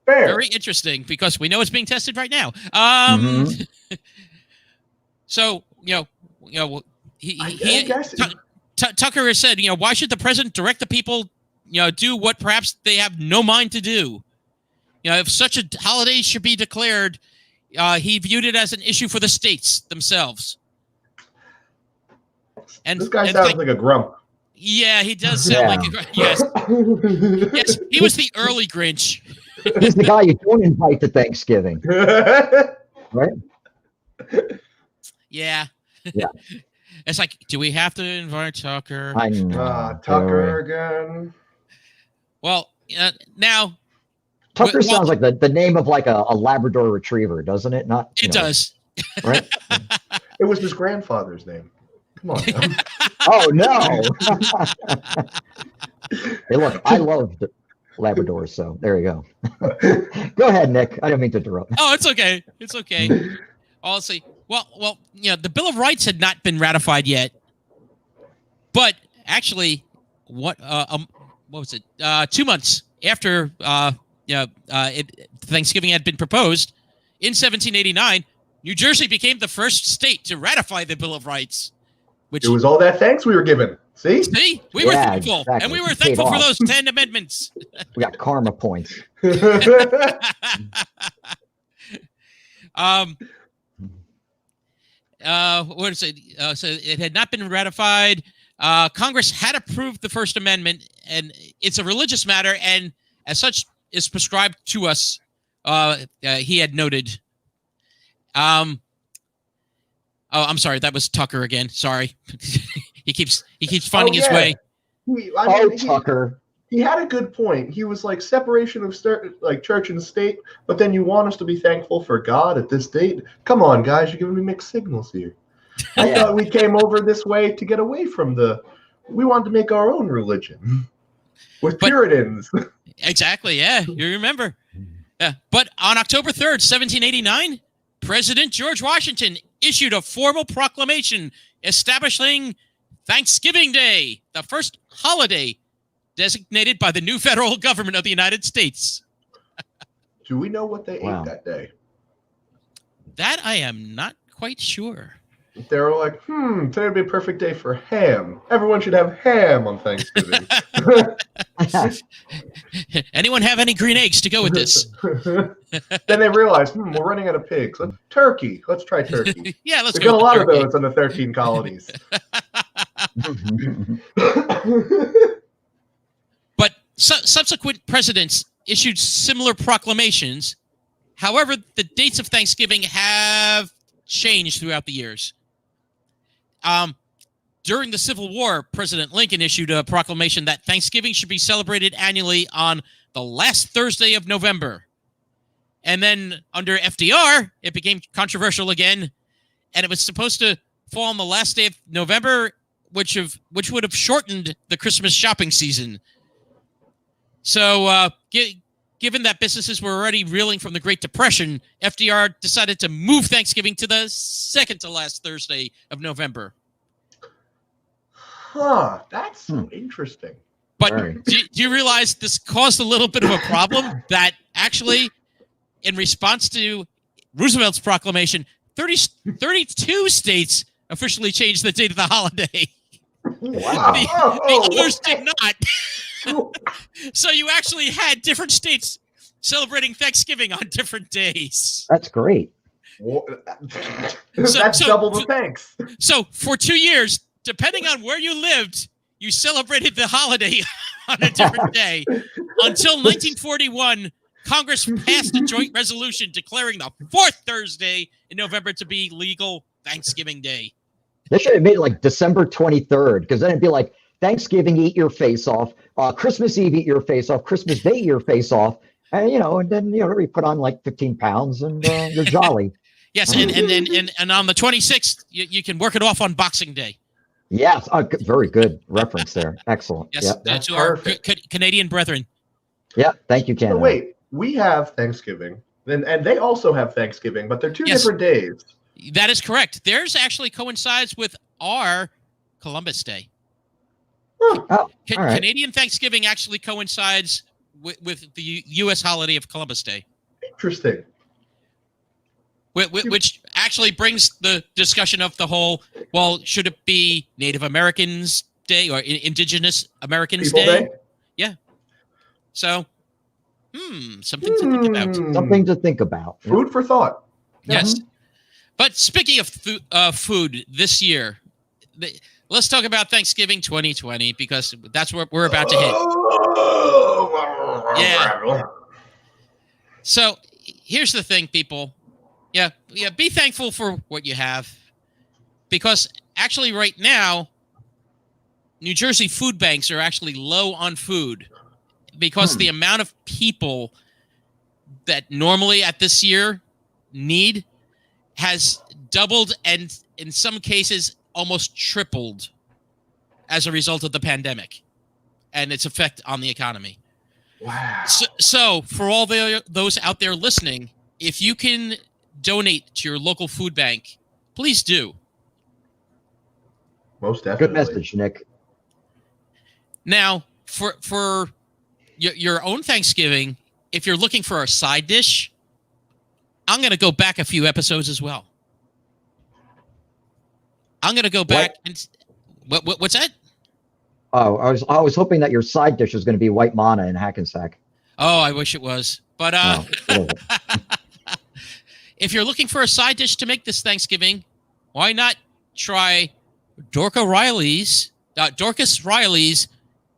Fair. very interesting because we know it's being tested right now. So Tucker has said, why should the president direct the people, do what perhaps they have no mind to do? If such a holiday should be declared, he viewed it as an issue for the states themselves. And this guy sounds like a grump. Yeah, he does sound like a yes. Yes, he was the early Grinch. He's the guy you don't invite to Thanksgiving, right? Yeah. Yeah. It's like, do we have to invite Tucker? I know. Tucker again. Well, now Tucker sounds like the name of like a Labrador Retriever, doesn't it? Not it does. Right? It was his grandfather's name. Come on now. Oh no! Hey, look, I love Labradors, so there you go. Go ahead, Nick. I don't mean to interrupt. Oh, it's okay. It's okay. I'll say, well, the Bill of Rights had not been ratified yet, but actually, what was it? 2 months after Thanksgiving had been proposed in 1789, New Jersey became the first state to ratify the Bill of Rights. Which it was all that thanks we were given. See, we were thankful, exactly. and we were Paid thankful for off. those 10 amendments. We got karma points. What is it? So it had not been ratified. Congress had approved the First Amendment, and it's a religious matter, and as such is prescribed to us. He had noted. Oh, I'm sorry. That was Tucker again. Sorry. he keeps finding his way. Tucker. He had a good point. He was like separation of church and state, but then you want us to be thankful for God at this date? Come on, guys, you're giving me mixed signals here. I thought we came over this way to get away from we wanted to make our own religion with Puritans. Exactly, yeah, you remember. Yeah, but on October 3rd, 1789, President George Washington issued a formal proclamation establishing Thanksgiving Day, the first holiday designated by the new federal government of the United States. Do we know what they ate that day? That I am not quite sure. They were like, today would be a perfect day for ham. Everyone should have ham on Thanksgiving. Anyone have any green eggs to go with this? Then they realized, we're running out of pigs. Turkey. Let's try turkey. Yeah, let's We've go got a with lot turkey. of those in the 13 colonies. But subsequent presidents issued similar proclamations. However, the dates of Thanksgiving have changed throughout the years. During the Civil War, President Lincoln issued a proclamation that Thanksgiving should be celebrated annually on the last Thursday of November. And then under FDR, it became controversial again, and it was supposed to fall on the last day of November, which would have shortened the Christmas shopping season. So, given that businesses were already reeling from the Great Depression, FDR decided to move Thanksgiving to the second to last Thursday of November. That's so interesting. But do you realize this caused a little bit of a problem? That actually, in response to Roosevelt's proclamation, 32 states officially changed the date of the holiday. Wow. The others did not. So you actually had different states celebrating Thanksgiving on different days. That's great. That's double the thanks. So for 2 years, depending on where you lived, you celebrated the holiday on a different day. Until 1941, Congress passed a joint resolution declaring the fourth Thursday in November to be legal Thanksgiving Day. They should have made it like December 23rd, because then it'd be like Thanksgiving, eat your face off. Christmas Eve, eat your face off. Christmas Day, eat your face off. And, and then, you put on like 15 pounds and you're jolly. Yes, and on the 26th, you can work it off on Boxing Day. Yes, very good reference there. Excellent. Yes, Yep. to our Canadian brethren. Yeah, thank you, Canada. So wait, we have Thanksgiving, and they also have Thanksgiving, but they're two different days. That is correct. Theirs actually coincides with our Columbus Day. Oh, all right. Canadian Thanksgiving actually coincides with the U.S. holiday of Columbus Day. Interesting. Which actually brings the discussion of the whole, well, should it be Native Americans Day or Indigenous Americans Day? Yeah. So, something to think about. Something to think about. Food for thought. Yes. But speaking of food this year, let's talk about Thanksgiving 2020, because that's what we're about to hit. Yeah. So here's the thing, people. Yeah, be thankful for what you have, because actually right now, New Jersey food banks are actually low on food, because the amount of people that normally at this year need has doubled, and in some cases almost tripled as a result of the pandemic and its effect on the economy. Wow. So for all those out there listening, if you can donate to your local food bank, please do. Most definitely. Good message, Nick. Now, for your own Thanksgiving, if you're looking for a side dish, I'm going to go back a few episodes as well. I'm going to go back and what's that? Oh, I was hoping that your side dish was going to be white manna and Hackensack. Oh, I wish it was. But if you're looking for a side dish to make this Thanksgiving, why not try Dorcas Riley's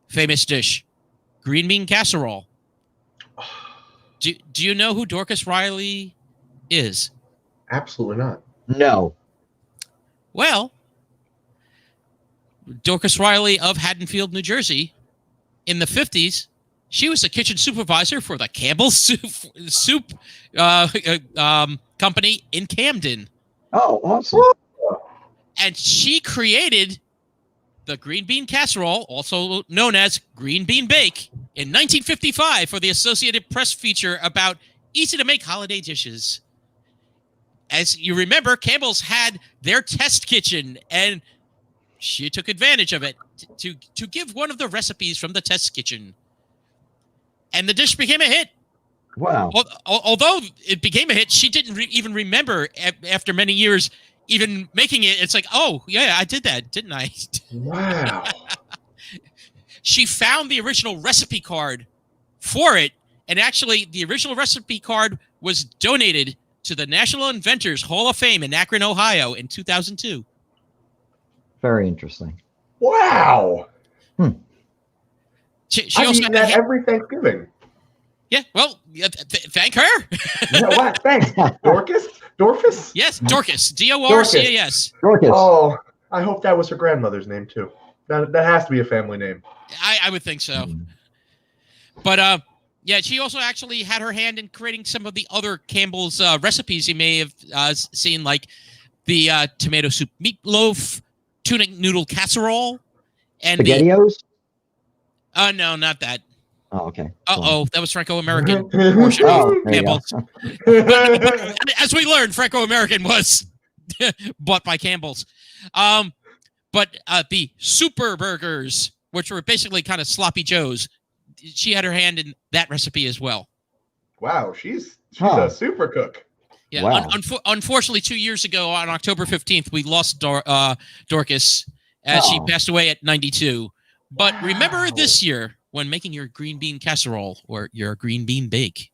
famous dish, green bean casserole. Do you know who Dorcas Riley is? Absolutely not. No. Well, Dorcas Riley of Haddonfield, New Jersey, in the 50s, she was a kitchen supervisor for the Campbell's Soup company in Camden. Oh, awesome. And she created the green bean casserole, also known as green bean bake, in 1955 for the Associated Press feature about easy-to-make holiday dishes. As you remember, Campbell's had their test kitchen, and she took advantage of it to give one of the recipes from the test kitchen. And the dish became a hit. Wow. Although it became a hit, she didn't even remember after many years even making it, it's like, oh yeah, I did that, didn't I? Wow. She found the original recipe card for it, and actually the original recipe card was donated to the National Inventors Hall of Fame in Akron, Ohio in 2002. Very interesting. Wow. She I'm also eating that every Thanksgiving. yeah, well, thank her. Yeah, what? Thanks. Dorcas? Yes, Dorcas. Dorcas. Dorcas. Oh, I hope that was her grandmother's name too. That has to be a family name. I would think so. But yeah, she also actually had her hand in creating some of the other Campbell's recipes you may have seen, like the tomato soup meatloaf, tuna noodle casserole, and SpaghettiOs? no, not that. Oh, okay. That was Franco-American portion of Campbell's. But as we learned, Franco-American was bought by Campbell's. But the super burgers, which were basically kind of sloppy joes, she had her hand in that recipe as well. Wow, she's a super cook. Yeah. Wow. Unfortunately, 2 years ago on October 15th, we lost Dorcas as she passed away at 92. But remember this year when making your green bean casserole or your green bean bake.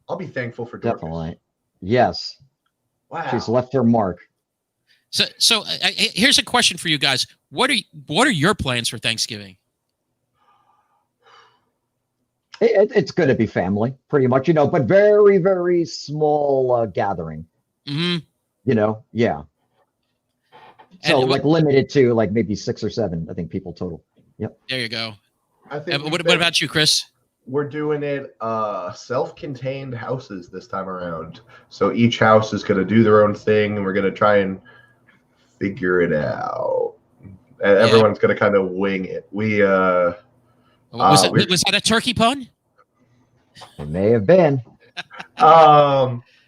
I'll be thankful for Dorcas. Definitely. Yes. Wow. She's left her mark. So here's a question for you guys. What are your plans for Thanksgiving? It's going to be family, pretty much, but very, very small gathering. Mm-hmm. Yeah. So limited to like maybe 6 or 7, I think, people total. Yep. There you go. I think what about you, Chris? We're doing it self-contained houses this time around. So each house is going to do their own thing, and we're going to try and figure it out. And everyone's going to kind of wing it. Was that a turkey pun? It may have been.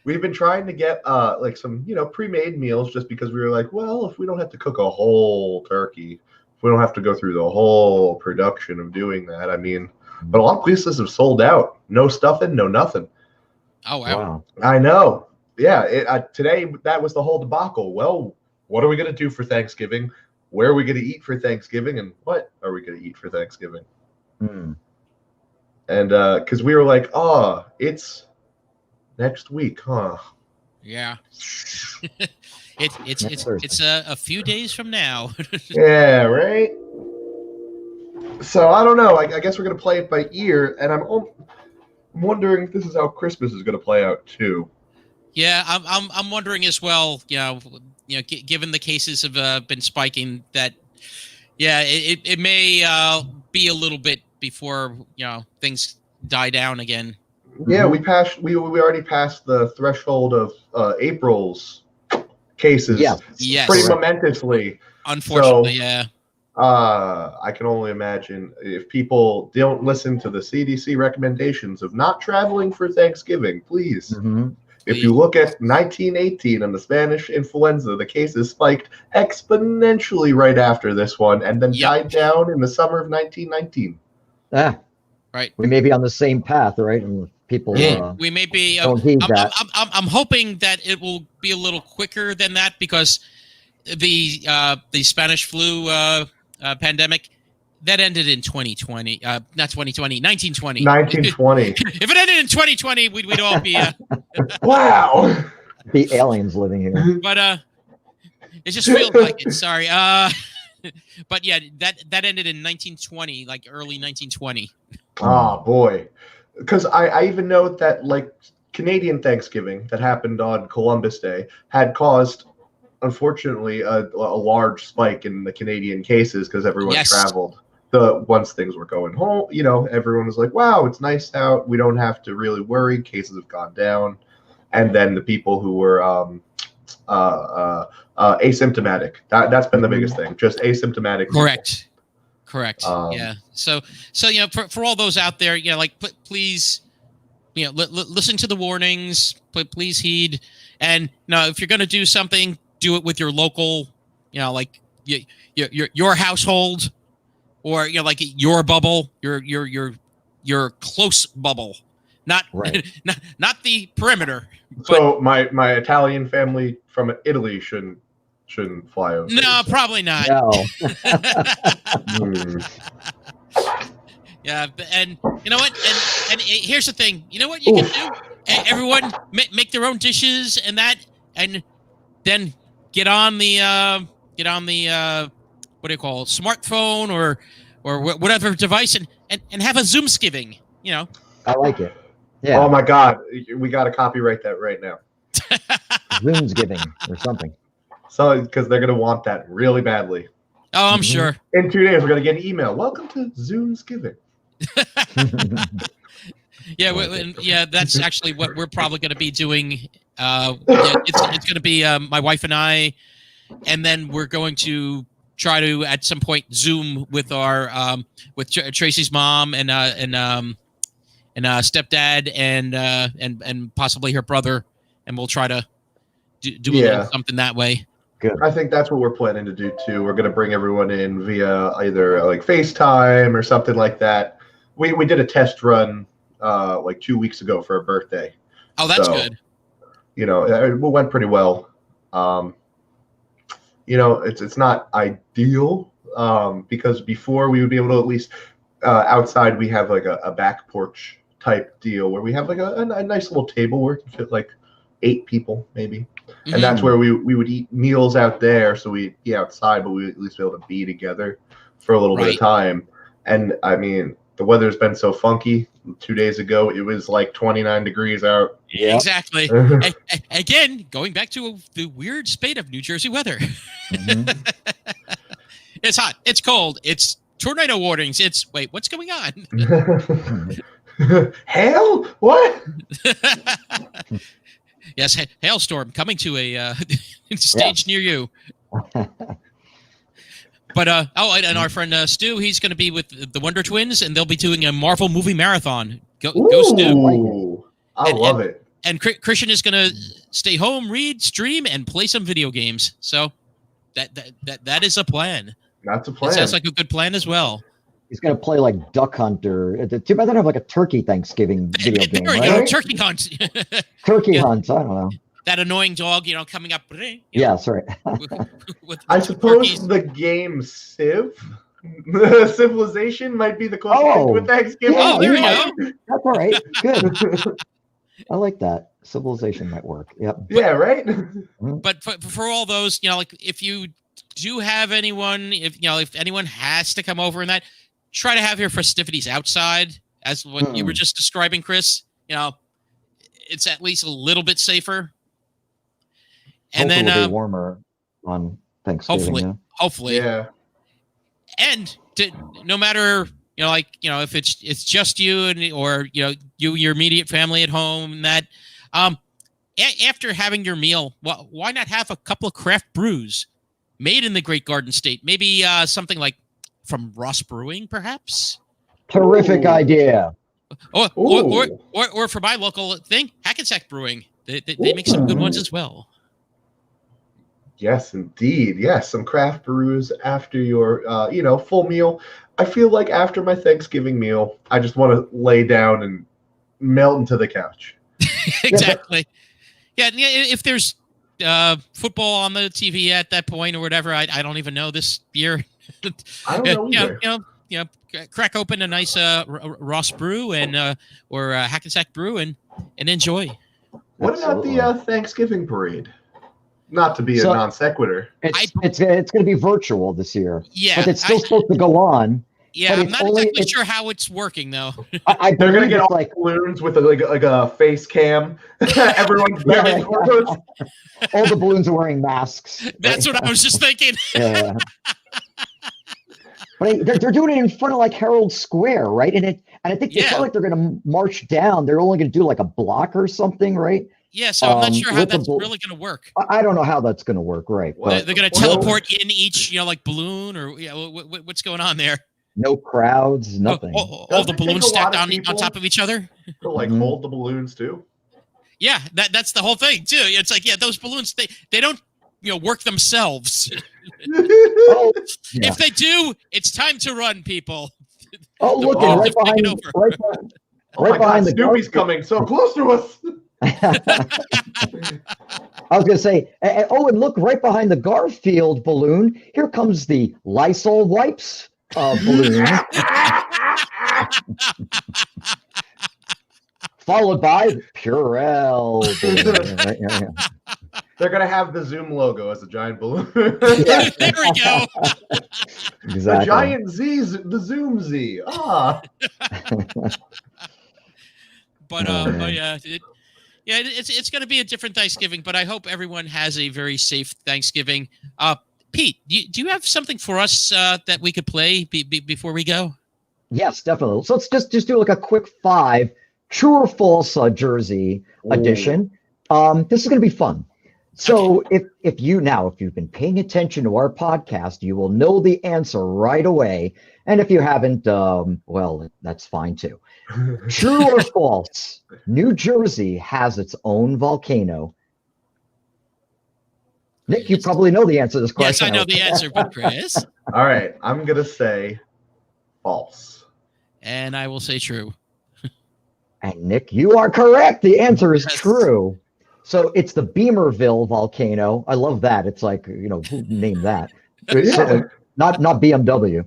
We've been trying to get like some pre-made meals, just because we were like, well, if we don't have to cook a whole turkey, if we don't have to go through the whole production of doing that. I mean, but a lot of places have sold out. No stuffing, no nothing. Oh wow! I know. Yeah. Today that was the whole debacle. Well, what are we going to do for Thanksgiving? Where are we going to eat for Thanksgiving? And what are we going to eat for Thanksgiving? And because we were like, oh, it's next week, huh? Yeah. It's a few days from now. Yeah, right. So I don't know. I guess we're gonna play it by ear, and I'm wondering if this is how Christmas is gonna play out too. Yeah, I'm wondering as well. Given the cases have been spiking, that it may be a little bit before things die down again. Yeah, we already passed the threshold of April's cases. Yes. Pretty momentously. Unfortunately, so, yeah. I can only imagine if people don't listen to the CDC recommendations of not traveling for Thanksgiving, please. If you look at 1918 and the Spanish influenza, the cases spiked exponentially right after this one, and then died down in the summer of 1919. Right. We may be on the same path, right? And people we may be. don't heed that. I'm hoping that it will be a little quicker than that, because the Spanish flu pandemic that ended in 2020, not 2020, 1920. 1920. If it ended in 2020, we'd all be. Wow. The aliens living here. But it just feels like it. Sorry. But yeah, that ended in 1920, like early 1920. Oh boy, because I even know that like Canadian Thanksgiving that happened on Columbus Day had caused, unfortunately, a large spike in the Canadian cases because everyone traveled. Once things were going home, everyone was like, "Wow, it's nice out. We don't have to really worry. Cases have gone down." And then the people who were asymptomatic, that's been the biggest thing. Just asymptomatic. Correct. Yeah. So for all those out there, please, listen to the warnings. Please heed. And if you're going to do something, do it with your local, like your household, or like your bubble, your close bubble, not Right. not the perimeter. So my Italian family from Italy shouldn't fly over. No, probably not. No. Hmm. Yeah, and you know what? And here's the thing. You know what you can do? Everyone make their own dishes and that, and then get on the what do you call it, smartphone or whatever device and have a Zoomskiving. You know. I like it. Yeah. Oh my God, we got to copyright that right now. Zoom's giving or something. So because they're gonna want that really badly. Oh, I'm sure. In 2 days, we're gonna get an email. Welcome to Zoom's Giving. Yeah, that's actually what we're probably going to be doing. It's going to be my wife and I, and then we're going to try to at some point Zoom with our with Tracy's mom and stepdad and possibly her brother, and we'll try to do a little something that way. Good. I think that's what we're planning to do too. We're gonna bring everyone in via either like FaceTime or something like that. We did a test run like 2 weeks ago for a birthday. Oh, that's good. You know, it went pretty well. You know, it's not ideal because before we would be able to at least outside we have like a back porch type deal where we have like a nice little table where it can fit like 8 people maybe. Mm-hmm. And that's where we would eat meals out there. So we'd be outside, but we would at least be able to be together for a little bit of time. And I mean, the weather's been so funky. 2 days ago, it was like 29 degrees out. Yeah, exactly. Again, going back to the weird spate of New Jersey weather. Mm-hmm. It's hot. It's cold. It's tornado warnings. It's wait, what's going on? Hail? What? Yes, hailstorm coming to a stage near you. But and our friend Stu, he's going to be with the Wonder Twins, and they'll be doing a Marvel movie marathon. Go Stu! I love it. And Christian is going to stay home, read, stream, and play some video games. So that is a plan. That's a plan. It sounds like a good plan as well. He's going to play like Duck Hunter. Too bad they don't have like a turkey Thanksgiving video game. There we go, turkey hunt. Turkey hunt. I don't know. That annoying dog, coming up. Yeah, sorry. with I suppose turkeys. the game Civ, Civilization might be the closest thing with Thanksgiving. Yeah, there you go. That's all right. Good. I like that. Civilization might work. Yep. Yeah, right? But for all those, like if you do have anyone, if anyone has to come over and that, try to have your festivities outside, as what you were just describing, Chris. It's at least a little bit safer. And hopefully then it'll be warmer on Thanksgiving. Hopefully. Yeah. And no matter if it's just you or your immediate family at home, and that after having your meal, why not have a couple of craft brews made in the Great Garden State? Maybe something like from Ross Brewing, perhaps. Terrific idea. Or for my local thing, Hackensack Brewing. They make some good ones as well. Yes, indeed. Yes, some craft brews after your, full meal. I feel like after my Thanksgiving meal, I just want to lay down and melt into the couch. Exactly. Yeah, if there's football on the TV at that point or whatever, I don't even know this year. I don't know either. Crack open a nice Ross brew or Hackensack brew and enjoy. What about the Thanksgiving parade? Not to be a non sequitur. It's going to be virtual this year. Yeah, but it's still supposed to go on. Yeah, I'm not exactly sure how it's working though. They're going to get all like balloons with like a face cam. Everyone's wearing clothes. All the balloons are wearing masks. That's what I was just thinking. Yeah. But they're doing it in front of like Herald Square, right? And I think it's not like they're going to march down. They're only going to do like a block or something, right? Yeah, so I'm not sure how that's really going to work. I don't know how that's going to work, right? They're going to teleport in each, like balloon, or what's going on there? No crowds, nothing. All the balloons stacked on top of each other. To hold the balloons too. Yeah, that's the whole thing too. It's like those balloons they don't work themselves. If they do, it's time to run, people. Oh, look, right behind. Oh Right my God, behind the Snoopy's Garfield. coming so close to us. I was going to say, and look, right behind the Garfield balloon, here comes the Lysol wipes balloon, followed by the Purell balloon. Right? Yeah. They're gonna have the Zoom logo as a giant balloon. Yeah. There we go. Exactly. The giant Z, the Zoom Z. Ah. But Oh, man. it's going to be a different Thanksgiving. But I hope everyone has a very safe Thanksgiving. Pete, do you have something for us that we could play before we go? Yes, definitely. So let's just do like a quick 5 true or false Jersey edition. This is going to be fun. So if you've been paying attention to our podcast, you will know the answer right away. And if you haven't, well, that's fine too. True or false? New Jersey has its own volcano. Nick, you probably know the answer to this question. Yes, I know the answer, but Chris? All right, I'm gonna say false. And I will say true. And Nick, you are correct. The answer is Yes. true. So it's the Beamerville volcano. I love that. It's like, who named that? Yeah. So, not BMW.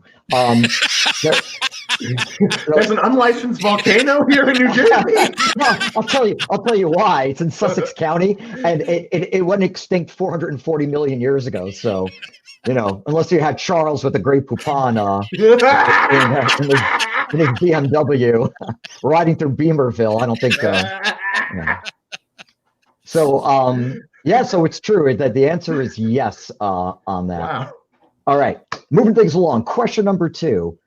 There's an unlicensed volcano here in New Jersey. No, I'll tell you why. It's in Sussex County, and it went extinct 440 million years ago. So, unless you had Charles with the Grey Poupon in his BMW riding through Beamerville, I don't think. So, so it's true that the answer is yes on that. Wow. All right, moving things along. Question number 2.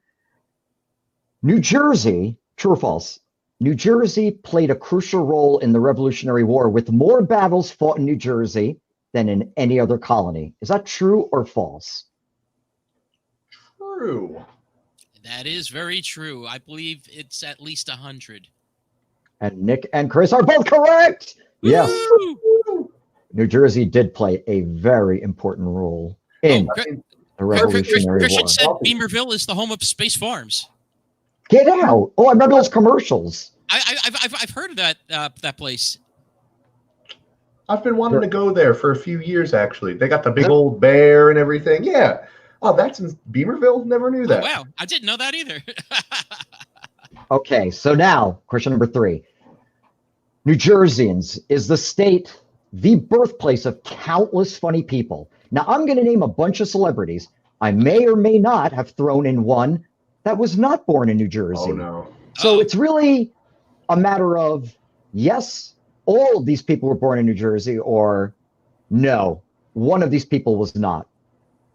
New Jersey, true or false? New Jersey played a crucial role in the Revolutionary War with more battles fought in New Jersey than in any other colony. Is that true or false? True. That is very true. I believe it's at least 100. And Nick and Chris are both correct. Yes. Woo! New Jersey did play a very important role in the Revolutionary War. Christian said Beamerville is the home of Space Farms. Get out! Oh, I remember those commercials. I've heard of that place. I've been wanting to go there for a few years, actually. They got the big old bear and everything. Yeah. Oh, that's in Beamerville? Never knew that. Oh, wow. I didn't know that either. Okay, so now, question number 3. New Jerseyans is the state the birthplace of countless funny people. Now, I'm going to name a bunch of celebrities. I may or may not have thrown in one that was not born in New Jersey. Oh, no. So it's really a matter of, yes, all of these people were born in New Jersey, or no, one of these people was not.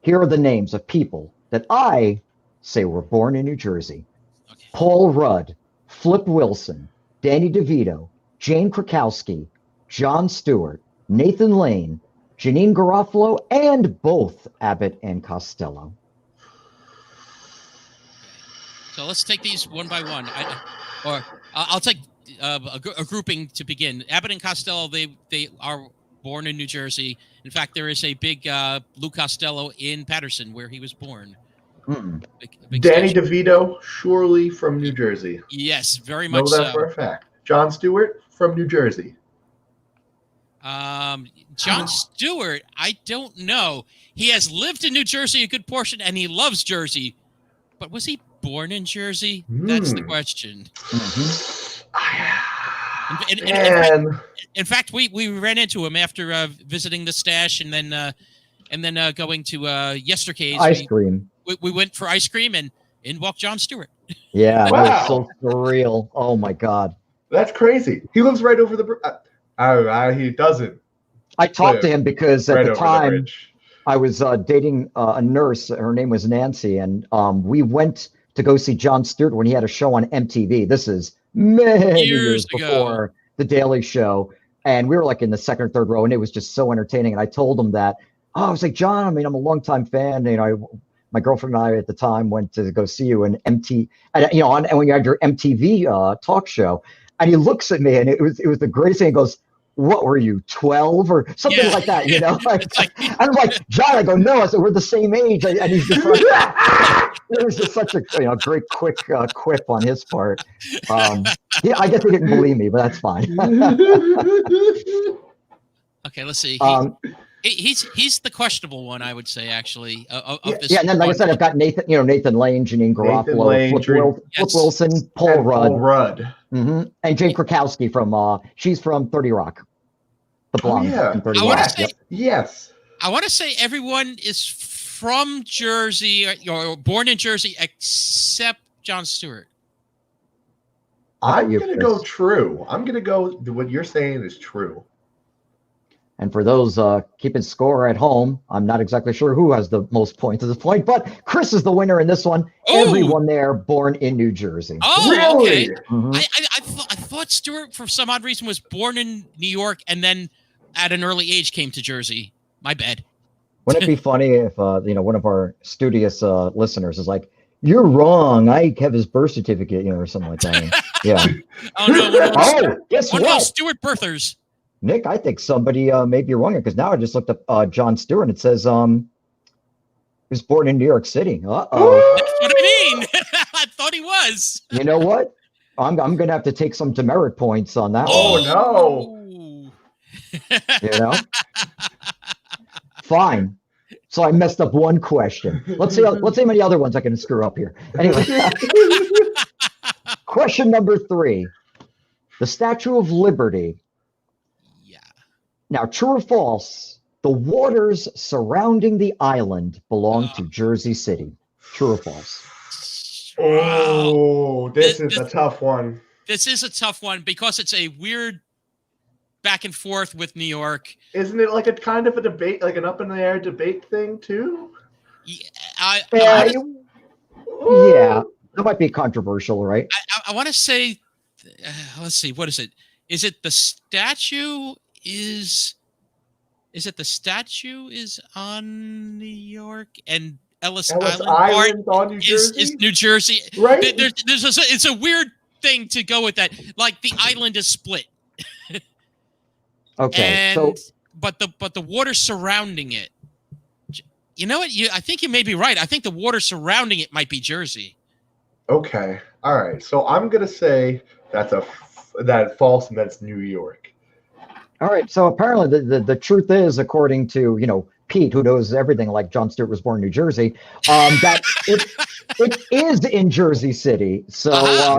Here are the names of people that I say were born in New Jersey. Okay. Paul Rudd, Flip Wilson, Danny DeVito, Jane Krakowski, Jon Stewart, Nathan Lane, Janine Garofalo, and both Abbott and Costello. So let's take these one by one. I'll take a grouping to begin. Abbott and Costello, they are born in New Jersey. In fact, there is a big Lou Costello in Paterson where he was born. Big Danny statue. DeVito, surely from New Jersey. Yes, very Know much that so. for a fact. Jon Stewart from New Jersey. Jon Stewart, I don't know. He has lived in New Jersey a good portion, and he loves Jersey. But was he born in Jersey? That's the question. In fact, we ran into him after visiting the stash, and then going to Yestercase. Ice cream. We went for ice cream, and in walked Jon Stewart. Yeah, Wow. that was so surreal. Oh my God. That's crazy. He lives right over the bridge. He doesn't. I talked to him because at Right the over time bridge. I was dating a nurse. Her name was Nancy, and we went to go see Jon Stewart when he had a show on MTV. This is many years ago. before The Daily Show. And we were like in the second or third row, and it was just so entertaining. And I told him that, I was like, John, I mean, I'm a longtime fan. My girlfriend and I at the time went to go see you in and when you had your MTV talk show. And he looks at me, and it was the greatest thing. He goes, what were you, 12 or something like that? I'm like, John, I go, no. I said, we're the same age. And he's just like, It was just such a great quick quip on his part. Yeah, I guess he didn't believe me, but that's fine. Okay, let's see. He's the questionable one, I would say, actually. Of this and then, like I said, I've got Nathan Lane, Janine Garofalo, Flip Wilson, Paul Rudd. Mm-hmm. And Jane Krakowski she's from 30 Rock. The blonde from 30 Rock. Yes. I want to say everyone is from Jersey or born in Jersey except Jon Stewart. I'm going to go true. I'm going to go what you're saying is true. And for those keeping score at home, I'm not exactly sure who has the most points at this point, but Chris is the winner in this one. Ooh. Everyone there born in New Jersey. Oh, really? Okay. Mm-hmm. I thought Stewart, for some odd reason, was born in New York and then at an early age came to Jersey. My bad. Wouldn't it be funny if one of our studious listeners is like, "You're wrong. I have his birth certificate," or something like that. Yeah. Oh no! Guess one what? of those Stewart birthers. Nick, I think somebody may be wrong because now I just looked up Jon Stewart and it says he was born in New York City. Uh-oh. That's what I mean. I thought he was. You know what? I'm going to have to take some demerit points on that one. No. Fine. So I messed up one question. Let's see how many other ones I can screw up here. Anyway. Question number 3. The Statue of Liberty. Now, true or false, the waters surrounding the island belong to Jersey City. True or false? Oh, this is a tough one. This is a tough one because it's a weird back and forth with New York. Isn't it like a kind of a debate, like an up in the air debate thing too? Yeah, that might be controversial, right? I want to say, let's see, what is it? Is it the statue? Is it the statue is on New York and Ellis Island on New Jersey? Is New Jersey? Right. It's a weird thing to go with that. Like the island is split. Okay. But the water surrounding it. You know what? I think you may be right. I think the water surrounding it might be Jersey. Okay. All right. So I'm gonna say that's false and that's New York. All right, so apparently the truth is, according to Pete, who knows everything, like Jon Stewart was born in New Jersey, that it is in Jersey City. So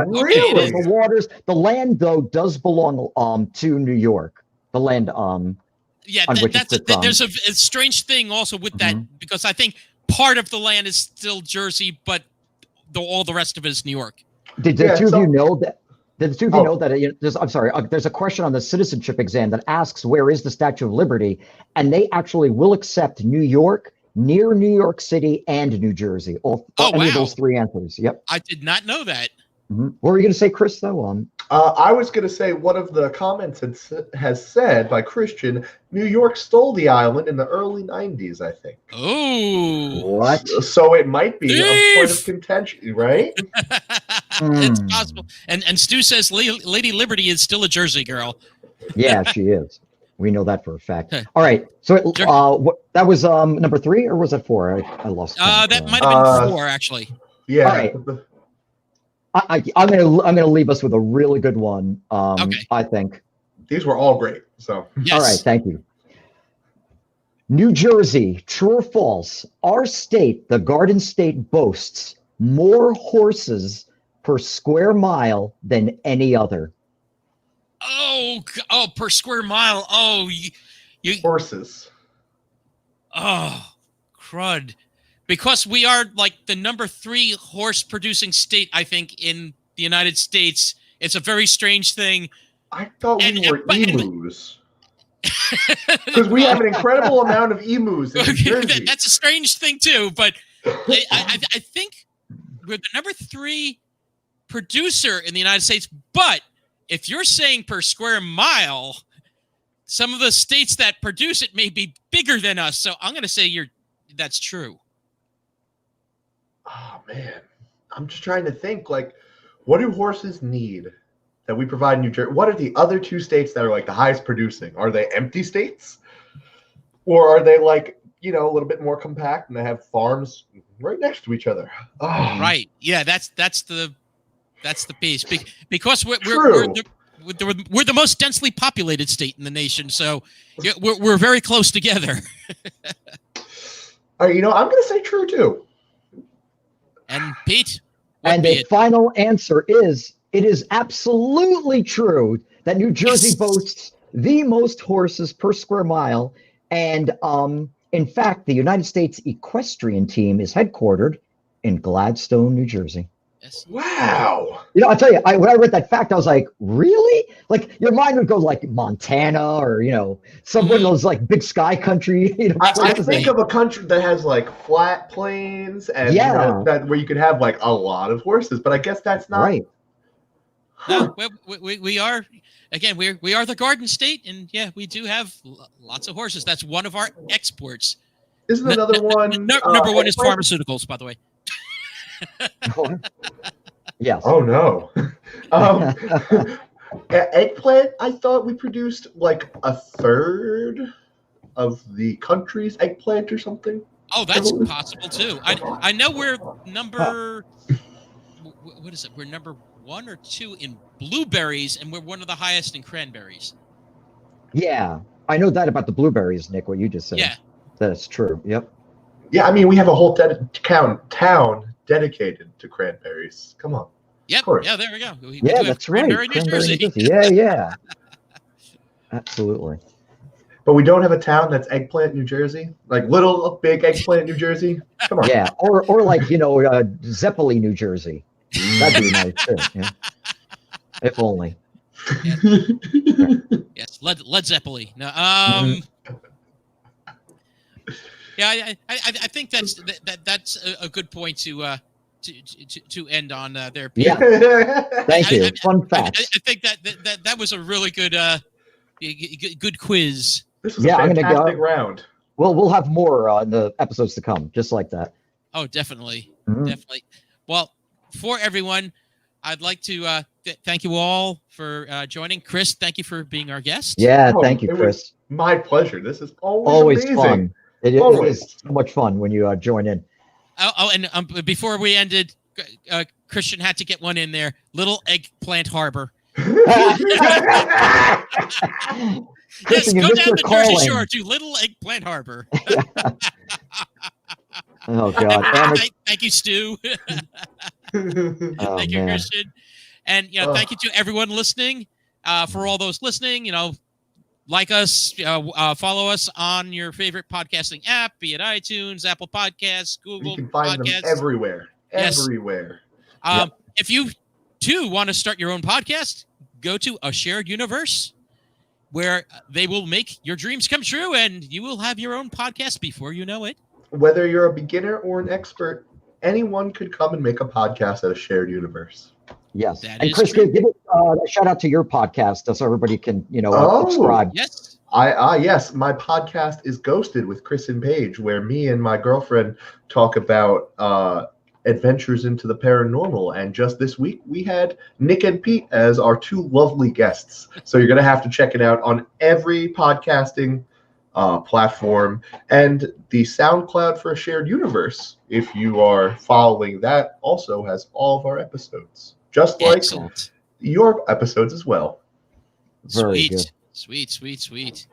really, the land though does belong to New York. The land there's a strange thing also with that because I think part of the land is still Jersey, but all the rest of it is New York. Did the two of you know that? Did the two of you know that? I'm sorry. There's a question on the citizenship exam that asks where is the Statue of Liberty, and they actually will accept New York, near New York City, and New Jersey. Any of those 3 answers. Yep. I did not know that. Mm-hmm. What were you going to say, Chris? Though. I was going to say one of the comments has said by Christian, New York stole the island in the early 90s, I think. Oh. What? So it might be a point of contention, right? It's possible. And Stu says Lady Liberty is still a Jersey girl. Yeah, she is. We know that for a fact. All right. So that was number 3 or was it 4? I lost. That might have been 4 actually. Yeah. All right. I'm gonna leave us with a really good one. Okay. I think these were all great. So yes. All right, thank you. New Jersey, true or false? Our state, the Garden State, boasts more horses per square mile than any other. Oh, per square mile. Oh, you horses. Oh, crud. Because we are like the number 3 horse producing state, I think, in the United States. It's a very strange thing. I thought we were emus. Because we have an incredible amount of emus in New Jersey. That's a strange thing too, but I think we're the number 3 producer in the United States. But if you're saying per square mile, some of the states that produce it may be bigger than us. So I'm going to say that's true. Oh man, I'm just trying to think. Like, what do horses need that we provide in New Jersey? What are the other 2 states that are like the highest producing? Are they empty states, or are they like a little bit more compact, and they have farms right next to each other. Oh, Right. Yeah, that's the piece. Because we're True. we're the most densely populated state in the nation, so yeah, we're very close together. All right, I'm going to say true too. And Pete, what And be the it? final answer is it is absolutely true that New Jersey Yes. boasts the most horses per square mile. And in fact, the United States equestrian team is headquartered in Gladstone, New Jersey. Yes. Wow. I'll tell you, when I read that fact, I was like, really? Like, your mind would go like Montana or, some one of those like big sky country, I places. think of a country that has like flat plains and Yeah. that where you could have like a lot of horses, but I guess that's not Right. No, we are, again, we are the Garden State, and yeah, we do have lots of horses. That's one of our exports. Isn't another one? Number one is eggplant? pharmaceuticals, by the way. Yes. Oh no. Eggplant, I thought we produced like a third of the country's eggplant or something. Oh, that's possible too. I know we're number. What is it? We're number 1 or 2 in blueberries, and we're one of the highest in cranberries. Yeah. I know that about the blueberries, Nick, what you just said. Yeah. That's true. Yep. Yeah, I mean we have a whole town dedicated to cranberries. Come on. Yep. course. Yeah, there we go. We Yeah, do have that's right. Cranberry, New Jersey. Yeah. Absolutely. But we don't have a town that's eggplant, New Jersey? Like little big eggplant, New Jersey? Come on. Yeah. Or like, Zeppeli, New Jersey. That'd be nice too. Yeah. If only. Yes, Led Zeppelin. No, yeah, I think that's a good point to end on there. Pete. Yeah. Thank you. Fun I facts. think that was a really good good quiz. This was Yeah, a I'm gonna fantastic go- round. Well, we'll have more in the episodes to come, just like that. Oh, definitely, Mhm. definitely. Well, for everyone, I'd like to thank you all for joining. Chris, thank you for being our guest. Yeah, Oh, thank you, it was Chris. My pleasure. This is Always amazing. fun. It Always. is so much fun when you join in. And before we ended, Christian had to get one in there. Little Eggplant Harbor. Yes, Christian, you go missed down your the Jersey calling. Shore to Little Eggplant Harbor. Oh God! And Thank you, Stu. oh, Thank you, man. Christian. And thank you to everyone listening. For all those listening, like us, follow us on your favorite podcasting app, be it iTunes, Apple Podcasts, Google You can find Podcasts. them everywhere. Yes. Everywhere. If you too want to start your own podcast, go to A Shared Universe, where they will make your dreams come true, and you will have your own podcast before you know it. Whether you're a beginner or an expert, anyone could come and make a podcast at A Shared Universe. Yes. That And is Chris, true. give a shout out to your podcast so everybody can, Oh. subscribe. Yes. Yes, my podcast is Ghosted with Chris and Paige, where me and my girlfriend talk about adventures into the paranormal. And just this week, we had Nick and Pete as our two lovely guests. So you're going to have to check it out on every podcasting platform, and the SoundCloud for A Shared Universe, if you are following that, also has all of our episodes, just like Excellent. your episodes as well. Very Sweet. good. Sweet.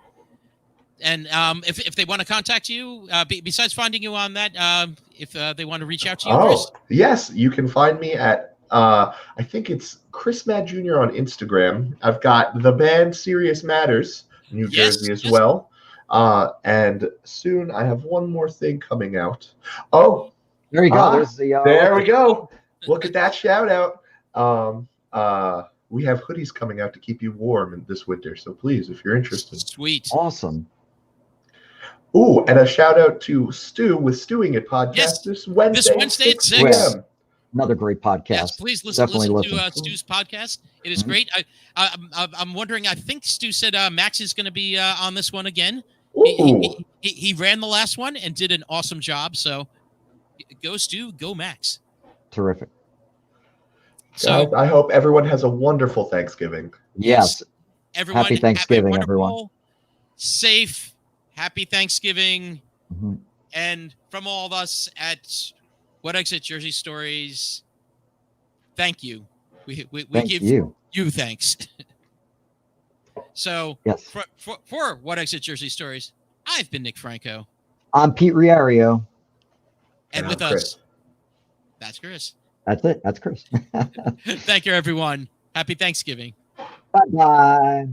And if they want to contact you, besides finding you on that, if they want to reach out to you, Chris? Yes, you can find me at I think it's Chris Matt Jr. on Instagram. I've got the band Serious Matters, New Jersey as well. And soon I have one more thing coming out. Oh, There you go. Ah, There's the. there we go. Look at that shout out. We have hoodies coming out to keep you warm this winter. So please, if you're interested. Sweet. Awesome. Ooh, and a shout out to Stu with Stewing It podcast Yes, this Wednesday at 6 p.m. Another great podcast. Yes, please listen Definitely to Stu's podcast. It is Mhm. great. I'm wondering. I think Stu said Max is going to be on this one again. Ooh. He ran the last one and did an awesome job. So go Stu, go Max. Terrific. So Guys, I hope everyone has a wonderful Thanksgiving. Yes. everyone, Happy Thanksgiving, have a everyone. wonderful, safe, happy Thanksgiving. Mhm. And from all of us at What Exit Jersey Stories, thank you. We Thank give you. you thanks. So Yes. for What Exit Jersey Stories, I've been Nick Franco. I'm Pete Riario. And I'm with Chris. us, that's Chris. That's it. That's Chris. Thank you, everyone. Happy Thanksgiving. Bye-bye.